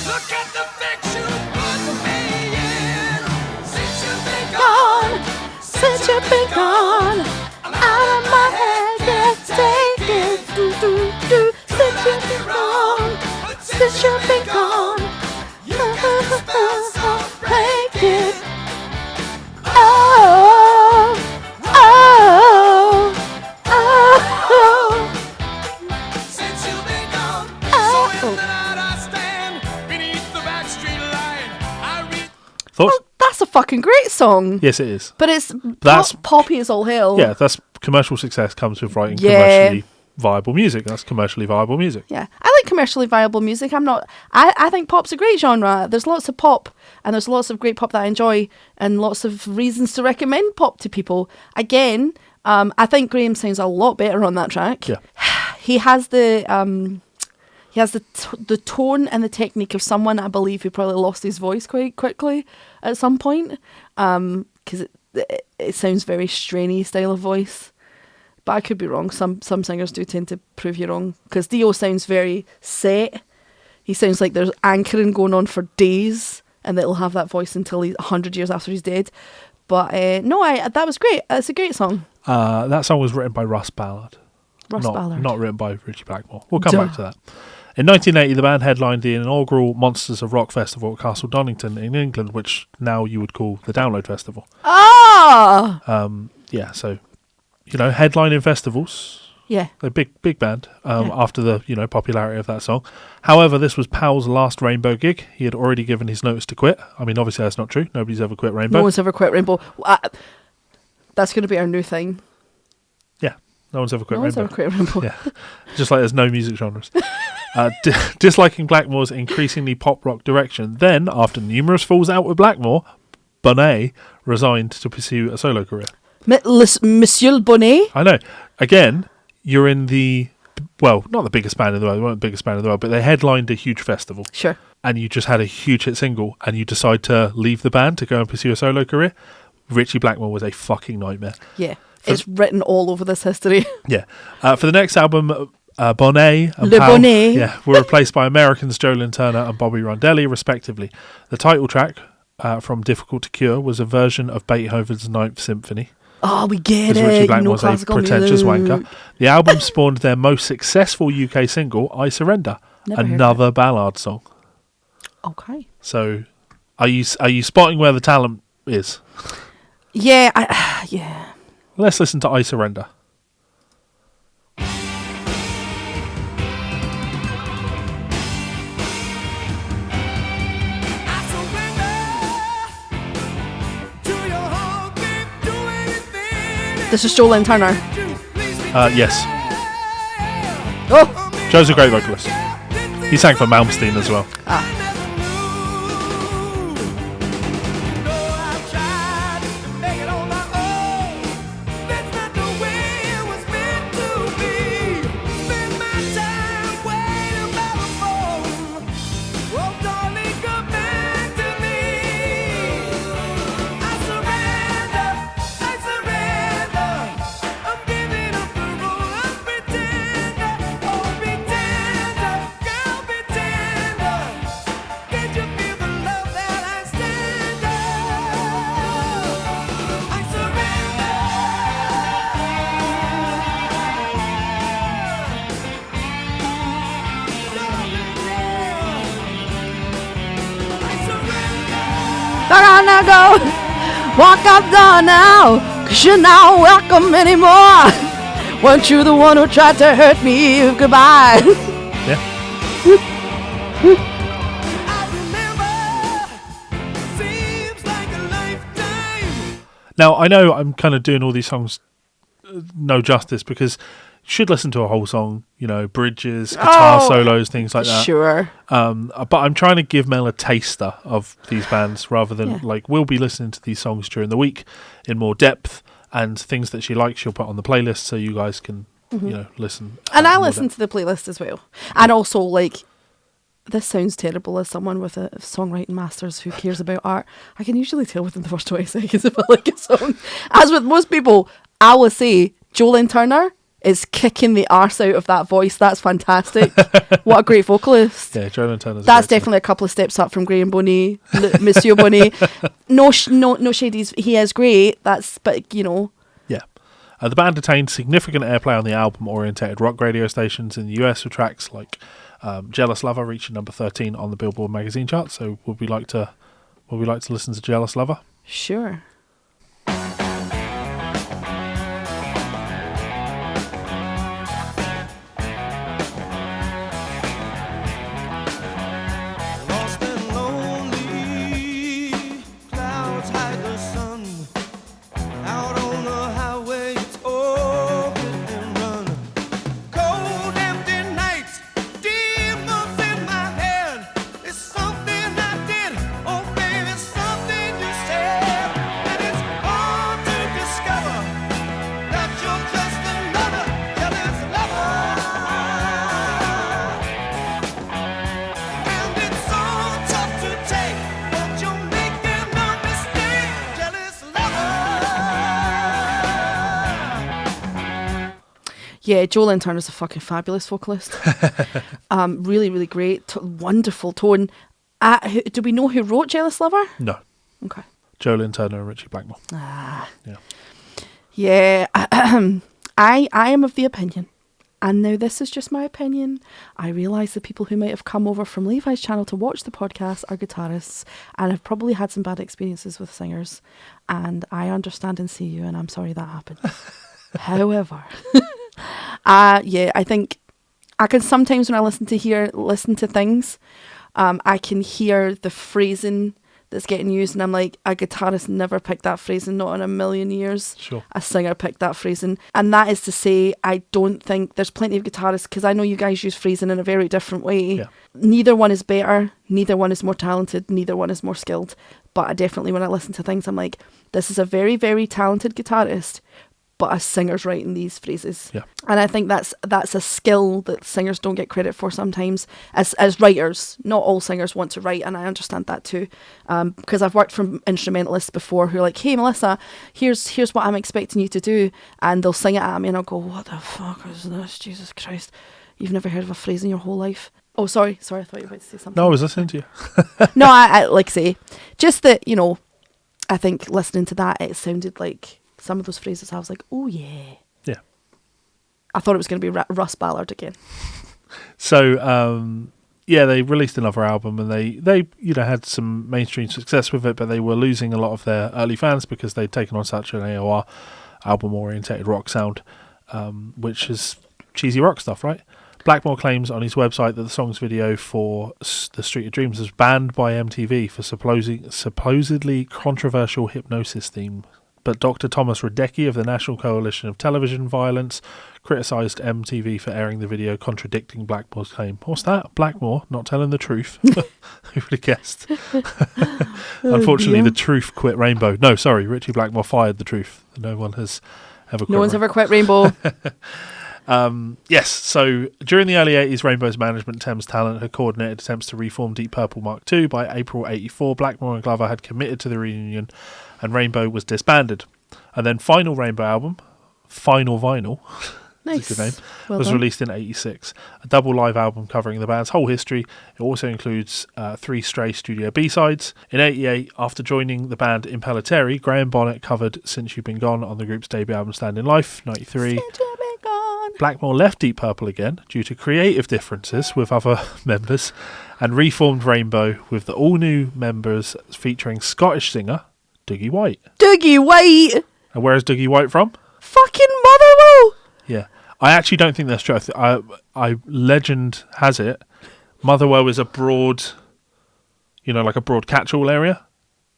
Look at the fix you put me in. Since you've been gone, Since you've been gone, I'm out of my head, can't take it. Since you've been gone, since you've been gone, I'll break it. Oh, oh, oh. since you've been gone, Oh. so in the night I stand beneath the backstreet line. I read. Thoughts? Well, that's a fucking great song. Yes, it is. But it's That's- poppy as all hell. Yeah, that's commercial success comes with writing Yeah. commercially viable music. That's commercially viable music. Yeah, I like commercially viable music. I think pop's a great genre. There's lots of pop, and there's lots of great pop that I enjoy, and lots of reasons to recommend pop to people. Again, I think Graham sounds a lot better on that track. Yeah. He has the the tone and the technique of someone, I believe, who probably lost his voice quite quickly at some point, because it sounds very strainy style of voice. But I could be wrong. Some singers do tend to prove you wrong, because Dio sounds very set. He sounds like there's anchoring going on for days, and that he'll have that voice until he's 100 years after he's dead. But no, that was great. It's a great song. That song was written by Russ Ballard. Russ Ballard. Not written by Richie Blackmore. We'll come back to that. In 1980, the band headlined the inaugural Monsters of Rock Festival at Castle Donington in England, which now you would call the Download Festival. Ah! Yeah, so, headlining festivals, Yeah. they're a big band after the, popularity of that song. However, this was Powell's last Rainbow gig. He had already given his notice to quit. I mean, obviously that's not true. Nobody's ever quit Rainbow. No one's ever quit Rainbow. That's going to be our new thing. Yeah, no one's ever quit No one's Rainbow. ever quit Rainbow. Yeah, just like there's no music genres. Disliking Blackmore's increasingly pop rock direction, then, after numerous falls out with Blackmore, Bonnet resigned to pursue a solo career. Monsieur Bonnet. I know. Again, you're in not the biggest band in the world, they weren't the biggest band in the world, but they headlined a huge festival. Sure. And you just had a huge hit single, and you decide to leave the band to go and pursue a solo career. Richie Blackmore was a fucking nightmare. Yeah. It's written all over this history. Yeah. For the next album, Bonnet and Le Powell, Bonnet. were replaced by Americans Joe Lynn Turner and Bobby Rondelli, respectively. The title track, From Difficult to Cure, was a version of Beethoven's Ninth Symphony. Oh, we get Because it. Richie You Blackmore know was a classical pretentious music. wanker. The album spawned their most successful UK single, I Surrender, Never heard another ballad song. Okay. So, are you spotting where the talent is? Yeah, yeah. Let's listen to I Surrender. This is Joe Lynn Turner. Yes. Oh, Joe's a great vocalist. He sang for Malmsteen as well. Oh, darling. gotta go. Walk out the door now, 'cause you're not welcome anymore. Weren't you the one who tried to hurt me? Goodbye. Yeah. Now, I know I'm kind of doing all these songs no justice because you should listen to a whole song, you know, bridges, guitar solos, things like that. Sure. But I'm trying to give Mel a taster of these bands rather than like we'll be listening to these songs during the week in more depth, and things that she likes she'll put on the playlist so you guys can, you know, listen. And I listen to the playlist as well. And also, like, this sounds terrible as someone with a songwriting master's who cares about art. I can usually tell within the first 20 seconds if I like a song. As with most people, I will say Jolene Turner is kicking the arse out of that voice. That's fantastic. What a great vocalist. Yeah, Jolene Turner's That's definitely a couple of steps up from Graham Boney, Monsieur Boney. No shadies. He is great. But you know. Yeah. The band attained significant airplay on the album-orientated rock radio stations in the US with tracks like Jealous Lover reaching number 13 on the Billboard magazine chart. So would we like to listen to Jealous Lover? Sure. Lost and lonely, clouds hide the sun. Out on the highway, it's open and run. Cold, empty nights, demons in my head. It's something I did, oh baby, something you said. And it's hard to discover that you're just another jealous lover. And it's so tough to take, but you're making no mistake, jealous lover. Yeah, Jolene Turner's a fucking fabulous vocalist. Really, really great. Wonderful tone. Do we know who wrote Jealous Lover? No. Okay. Jolene Turner and Richie Blackmore. Yeah. Yeah. I am of the opinion, and now this is just my opinion, I realise the people who might have come over from Levi's channel to watch the podcast are guitarists and have probably had some bad experiences with singers, and I understand and see you, and I'm sorry that happened. However, yeah, I think I can sometimes when I listen to things, I can hear the phrasing that's getting used, and I'm like, a guitarist never picked that phrasing, not in a million years. Sure. A singer picked that phrasing, and that is to say, I don't think there's plenty of guitarists, because I know you guys use phrasing in a very different way. Yeah. Neither one is better, neither one is more talented, neither one is more skilled. But I definitely, when I listen to things, I'm like, this is a very, very talented guitarist, but a singer's writing these phrases. Yeah. And I think that's a skill that singers don't get credit for sometimes as writers. Not all singers want to write, and I understand that too. Because I've worked from instrumentalists before who are like, hey Melissa, here's what I'm expecting you to do, and they'll sing it at me and I'll go, what the fuck is this? Jesus Christ. You've never heard of a phrase in your whole life. Oh, sorry, I thought you were about to say something. No, I was listening to you. No, I like I say, just that, you know, I think listening to that, it sounded like some of those phrases, I was like, oh yeah. Yeah. I thought it was going to be Russ Ballard again. So, yeah, they released another album, and they had some mainstream success with it, but they were losing a lot of their early fans because they'd taken on such an AOR album-orientated rock sound, which is cheesy rock stuff, right? Blackmore claims on his website that the song's video for The Street of Dreams was banned by MTV for supposedly controversial hypnosis theme. But Dr. Thomas Radecki of the National Coalition of Television Violence criticised MTV for airing the video contradicting Blackmore's claim. What's that? Blackmore not telling the truth? Who would have guessed? Unfortunately, the truth quit Rainbow. No, sorry, Richie Blackmore fired the truth. No one has ever quit. No one's ever quit Rainbow. Yes, so during the early 80s, Rainbow's management, Thames Talent, had coordinated attempts to reform Deep Purple Mark II. By April 84, Blackmore and Glover had committed to the reunion, and Rainbow was disbanded. And then final Rainbow album, Final Vinyl, Nice. that's a good name, Well was done. released in 86. A double live album covering the band's whole history. It also includes 3 stray studio B-sides. In 88, after joining the band Impellitteri, Graham Bonnet covered Since You've Been Gone on the group's debut album Stand in Life. 93. Since you've been gone. Blackmore left Deep Purple again due to creative differences with other members, and reformed Rainbow with the all-new members featuring Scottish singer Dougie White. Dougie White! And where is Dougie White from? Fucking Motherwell! Yeah. I actually don't think that's true. I legend has it, Motherwell is a broad, like a broad catch-all area.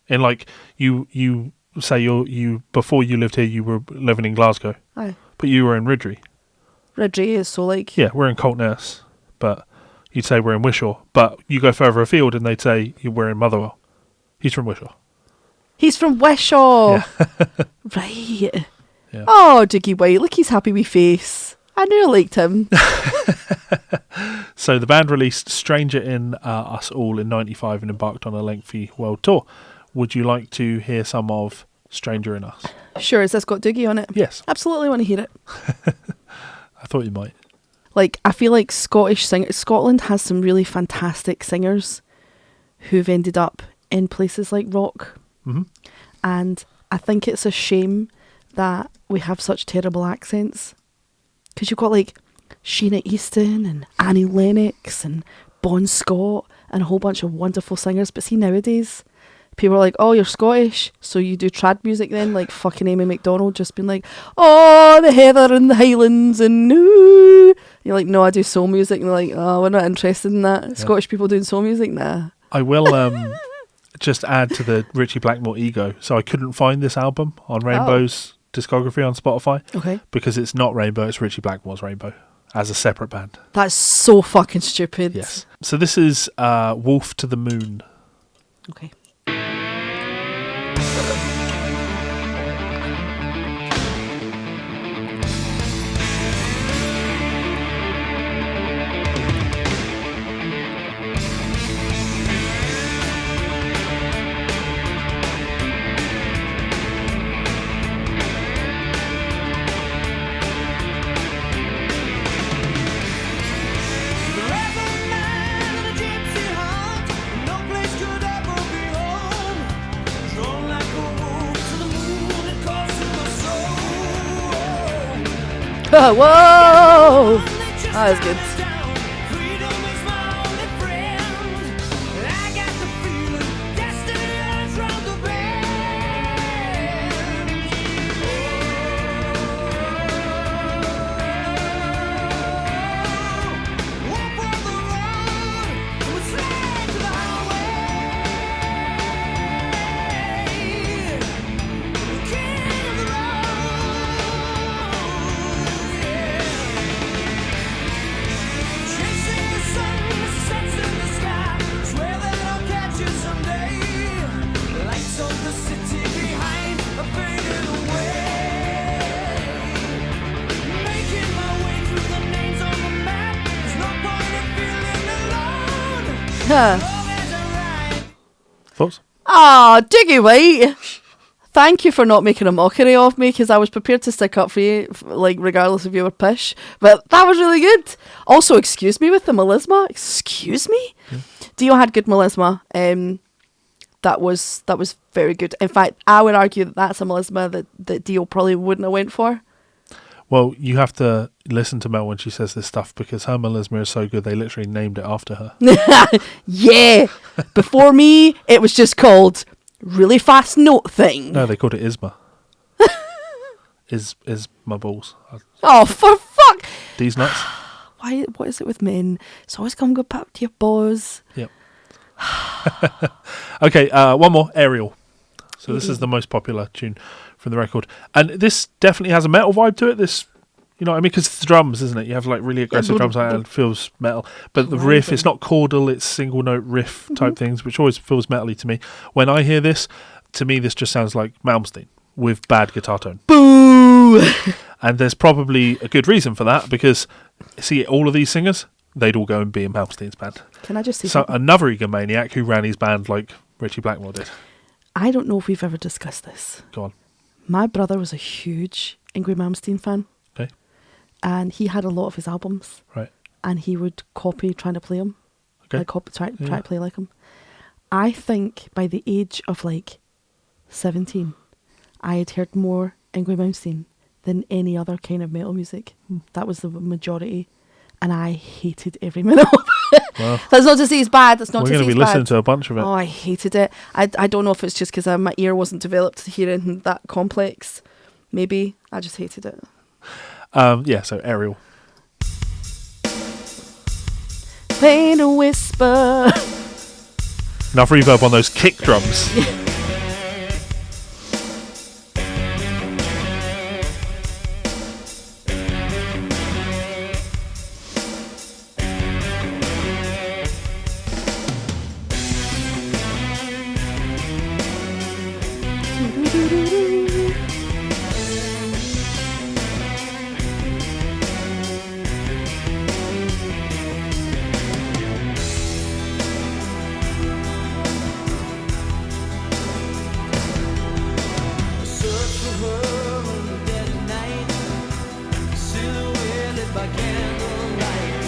In like, you say you before you lived here, you were living in Glasgow. Aye. But you were in Ridley. Ridley is so like... Yeah, we're in Coltness, but you'd say we're in Wishaw. But you go further afield and they'd say we're in Motherwell. He's from Wishaw. He's from Wishaw. Yeah. Right. Yeah. Oh, Dougie White, look, he's happy with face. I knew I liked him. So the band released Stranger in Us All in 95 and embarked on a lengthy world tour. Would you like to hear some of Stranger in Us? Sure, has this got Dougie on it? Yes. Absolutely want to hear it. I thought you might. Like, I feel like Scotland has some really fantastic singers who've ended up in places like rock. Mm-hmm. And I think it's a shame that we have such terrible accents. Because you've got like Sheena Easton and Annie Lennox and Bon Scott and a whole bunch of wonderful singers. But see, nowadays, people are like, oh, you're Scottish, so you do trad music then? Like fucking Amy McDonald just been like, oh, the heather and the Highlands and ooh. You're like, no, I do soul music. And they're like, oh, we're not interested in that. Yeah. Scottish people doing soul music? Nah. I will just add to the Richie Blackmore ego. So I couldn't find this album on Rainbow's discography on Spotify. Okay. Because it's not Rainbow, it's Richie Blackmore's Rainbow as a separate band. That's so fucking stupid. Yes. So this is Wolf to the Moon. Okay. Whoa! That was good. Thoughts? Ah, Dougie White. Thank you for not making a mockery of me, because I was prepared to stick up for you, like, regardless if you were pish. But that was really good. Also, excuse me with the melisma. Excuse me? Yeah. Dio had good melisma. That was very good. In fact, I would argue that that's a melisma that Dio probably wouldn't have went for. Well, you have to listen to Mel when she says this stuff, because her melisma is so good they literally named it after her. Yeah. Before me, it was just called really fast note thing. No, they called it Isma. is my balls. Oh, for fuck. These nuts. Why? What is it with men? It's always come go back to your balls. Yep. Okay, one more, Aerial. So this is the most popular tune from the record. And this definitely has a metal vibe to it. This, you know what I mean? Because it's the drums, isn't it? You have like really aggressive drums and it feels metal. But the riff, it's not chordal, it's single note riff type things, which always feels metally to me. When I hear this, to me this just sounds like Malmsteen with bad guitar tone. Boo! And there's probably a good reason for that, because, see, all of these singers, they'd all go and be in Malmsteen's band. Can I just say something? Another egomaniac who ran his band like Richie Blackmore did. I don't know if we've ever discussed this. Go on. My brother was a huge Yngwie Malmsteen fan. Okay. And he had a lot of his albums. Right. And he would copy trying to play them. Okay. Like try to play like him. I think by the age of like 17, I had heard more Yngwie Malmsteen than any other kind of metal music. That was the majority. And I hated every minute of Well, That's not to say it's bad. That's not we're to say going to it's be listening bad. to a bunch of it. Oh, I hated it. I don't know if it's just because my ear wasn't developed to hear anything that complex. Maybe. I just hated it. So Ariel. Pain a whisper. Enough reverb on those kick drums. Search for her on the dead of night, silhouetted by candlelight.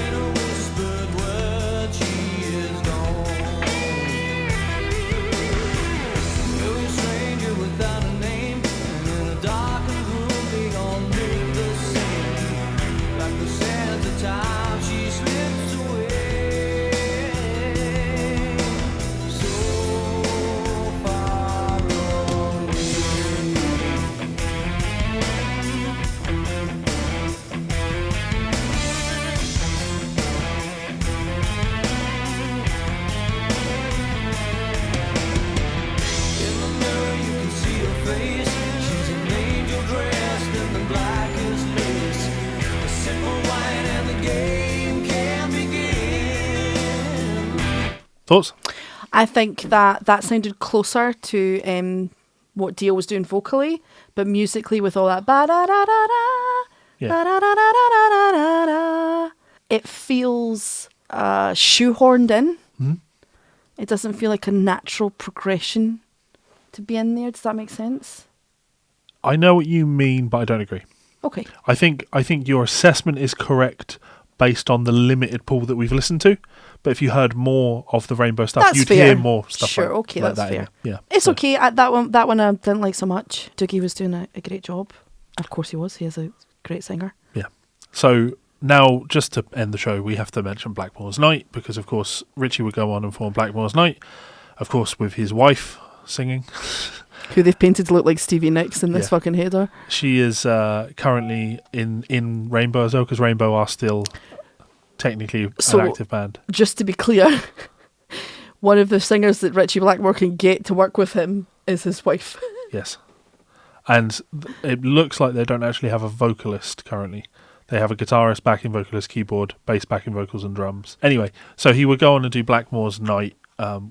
In a whispered word, she is gone. No stranger without a name, and in a darkened room they all look the same. Like the sands of time, she slips away. So far away. In the mirror you can see her face. She's an angel dressed in the blackest lace. A simple wine and the game can begin. Thoughts? I think that sounded closer to what Dio was doing vocally, but musically with all that ba da da da da, Yeah. da da da da da da da da, it feels shoehorned in. Mhm. It doesn't feel like a natural progression to be in there. Does that make sense? I know what you mean, but I don't agree. Okay. I think your assessment is correct based on the limited pool that we've listened to. But if you heard more of the Rainbow stuff, That's you'd fair. hear more stuff. Sure, like, okay, like that's that in fair. it. Yeah, It's so- okay. That one I didn't like so much. Dougie was doing a great job. Of course he was. He is a great singer. Yeah. So now, just to end the show, we have to mention Blackmore's Night because, of course, Richie would go on and form Blackmore's Night, of course, with his wife singing. Who they've painted to look like Stevie Nicks in this Yeah. fucking header. She is currently in Rainbow as well because Rainbow are still technically So- an active band. Just to be clear, one of the singers that Richie Blackmore can get to work with him is his wife. Yes. And it looks like they don't actually have a vocalist currently. They have a guitarist, backing vocalist, keyboard, bass, backing vocals, and drums. Anyway, so he would go on and do Blackmore's Night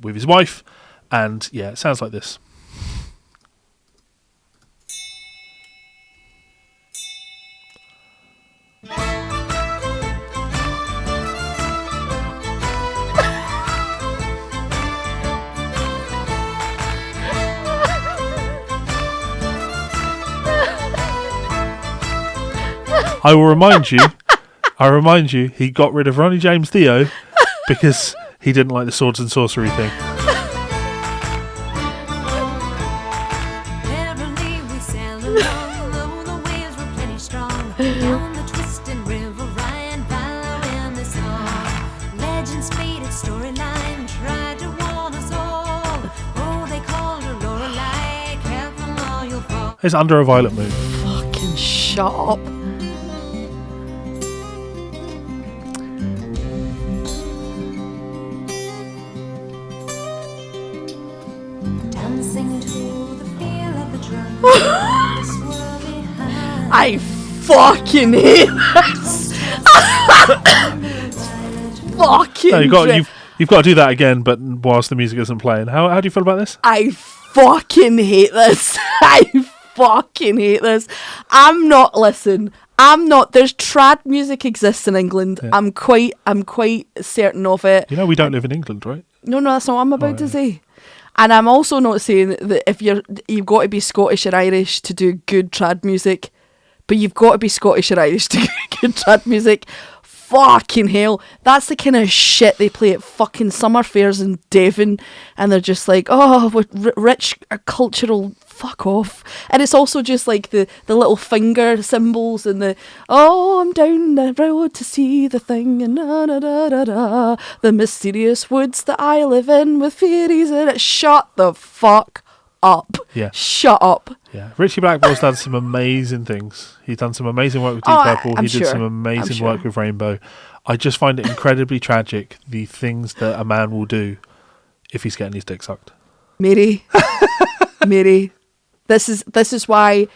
with his wife, and yeah, it sounds like this. I will remind you, he got rid of Ronnie James Dio because he didn't like the swords and sorcery thing. Merrily we sailed along, though the waves were plenty strong. Down the twisting river, Ryan following the song. Legends faded, storyline tried to warn us all. Oh, they called her Lorelei, careful or you'll fall. It's Under a Violet Moon. Fucking shut up. Dancing to the feel of the drum. This world behind. I fucking hate this. Fucking No, you've got to do that again, but whilst the music isn't playing. How do you feel about this? I fucking hate this. I fucking hate this. I'm not there's trad music exists in England. Yeah. I'm quite certain of it. You know we don't live in England, right? No, that's not what I'm about to yeah. say. And I'm also not saying that if you've got to be Scottish or Irish to do good trad music, but you've got to be Scottish or Irish to do good trad music. Fucking hell. That's the kind of shit they play at fucking summer fairs in Devon, and they're just like, oh, with rich cultural fuck off. And it's also just like the little finger symbols and I'm down the road to see the thing and the mysterious woods that I live in with fairies in it. Shut the fuck up. Yeah. Shut up. Yeah, Richie Blackmore's done some amazing things. He's done some amazing work with Deep Purple. He did some amazing work with Rainbow. I just find it incredibly tragic, the things that a man will do if he's getting his dick sucked. Mary, this is why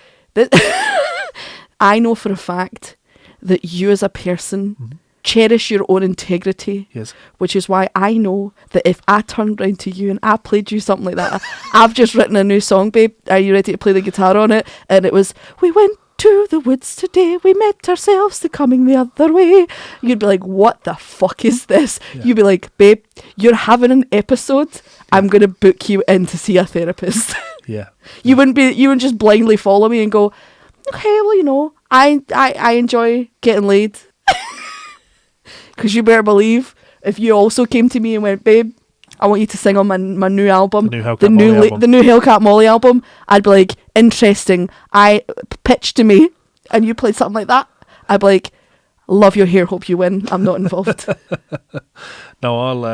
I know for a fact that you as a person cherish your own integrity. Yes. Which is why I know that if I turned round to you and I played you something like that, I've just written a new song, babe. Are you ready to play the guitar on it? And it was, we went to the woods today, we met ourselves, they're coming the other way. You'd be like, what the fuck is this? Yeah. You'd be like, babe, you're having an episode. Yeah. I'm going to book you in to see a therapist. Yeah. You wouldn't just blindly follow me and go, okay, well, I enjoy getting laid. Because you better believe, if you also came to me and went, babe, I want you to sing on my new album, the new Hellcat Molly album, I'd be like, interesting. Pitch to me, and you played something like that, I'd be like, love your hair, hope you win. I'm not involved. No, I'll.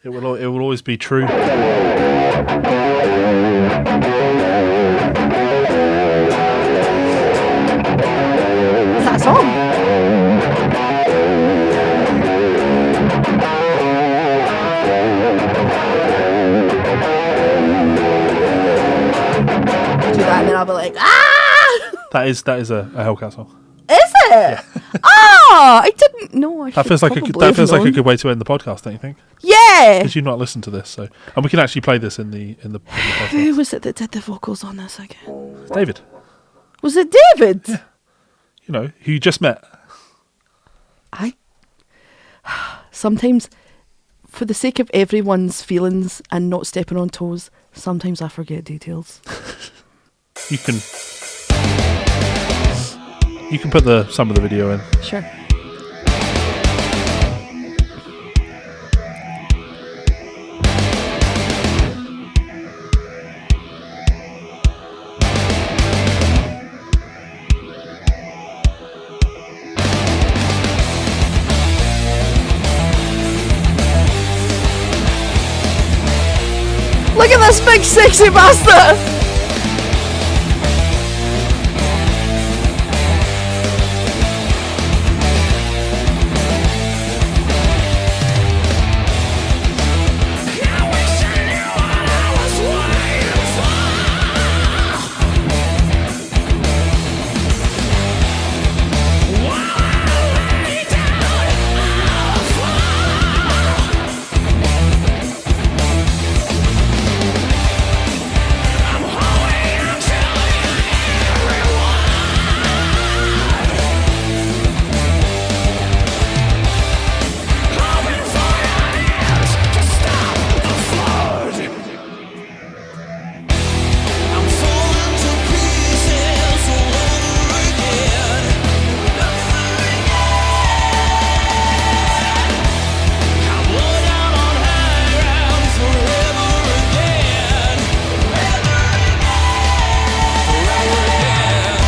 It will always be true. Is that a song? And then I'll be like, ah! That is a Hellcat song. Is it? Yeah. I didn't know. That feels like a good way to end the podcast, don't you think? Yeah. Because you've not listened to this, and we can actually play this in the podcast. Who was it that did the vocals on this again? David. Was it David? Yeah. Who you just met. Sometimes, for the sake of everyone's feelings and not stepping on toes, sometimes I forget details. You can put some of the video in. Sure. Look at this big sexy bastard!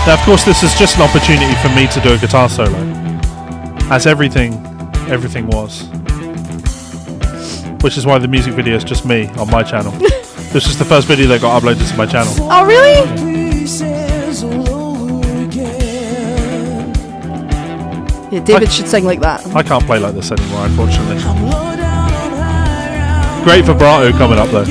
Now, of course, this is just an opportunity for me to do a guitar solo, as everything was. Which is why the music video is just me on my channel. This is the first video that got uploaded to my channel. Oh, really? Yeah, David should sing like that. I can't play like this anymore, unfortunately. Great vibrato coming up, though.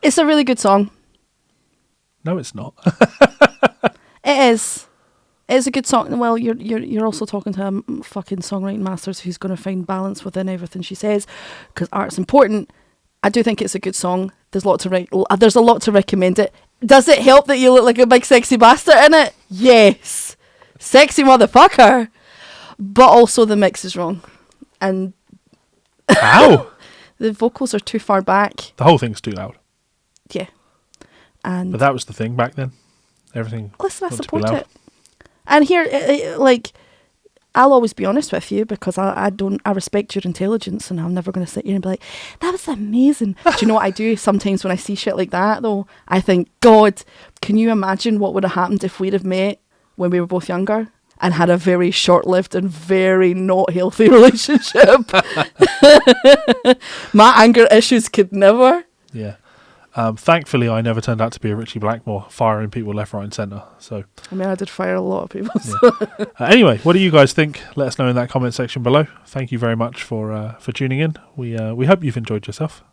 It's a really good song. No, it's not. It is. It's a good song. Well, you're also talking to a fucking songwriting masters who's going to find balance within everything she says, because art's important. I do think it's a good song. There's a lot to recommend it. Does it help that you look like a big sexy bastard in it? Yes, sexy motherfucker. But also the mix is wrong, and How? the vocals are too far back. The whole thing's too loud. Yeah, and But that was the thing back then. Everything. listen, I got to be support loud. it. And here, like, I'll always be honest with you, because I respect your intelligence, and I'm never going to sit here and be like, that was amazing. Do you know what I do sometimes when I see shit like that, though? I think, God, can you imagine what would have happened if we'd have met when we were both younger and had a very short-lived and very not healthy relationship? My anger issues could never. Yeah. Thankfully, I never turned out to be a Richie Blackmore, firing people left, right, and centre. So, I mean, I did fire a lot of people. yeah. Anyway, what do you guys think? Let us know in that comment section below. Thank you very much for tuning in. We hope you've enjoyed yourself.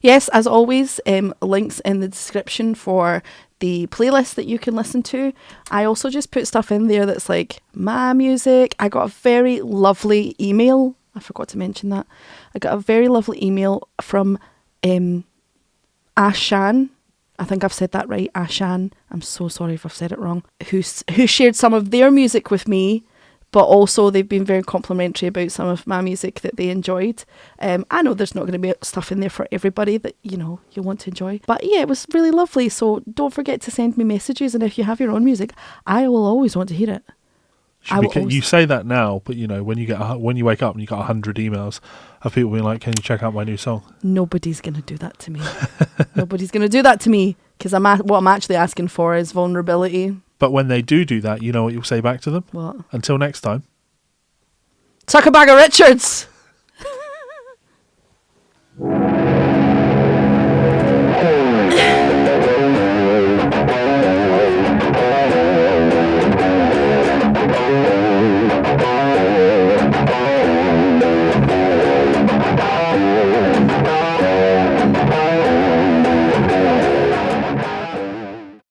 Yes, as always, links in the description for the playlist that you can listen to. I also just put stuff in there that's like my music. I got a very lovely email. I forgot to mention that. I got a very lovely email from Ashan. I think I've said that right, Ashan. I'm so sorry if I've said it wrong. Who shared some of their music with me, but also they've been very complimentary about some of my music that they enjoyed. I know there's not going to be stuff in there for everybody that, you know, you want to enjoy. But yeah, it was really lovely. So don't forget to send me messages. And if you have your own music, I will always want to hear it. You say that now, but you know when you wake up and you got 100 emails of people being like, "Can you check out my new song?" Nobody's going to do that to me. Nobody's going to do that to me, because what I'm actually asking for is vulnerability. But when they do that, you know what you'll say back to them? What? Until next time. Suck a bag of Richards!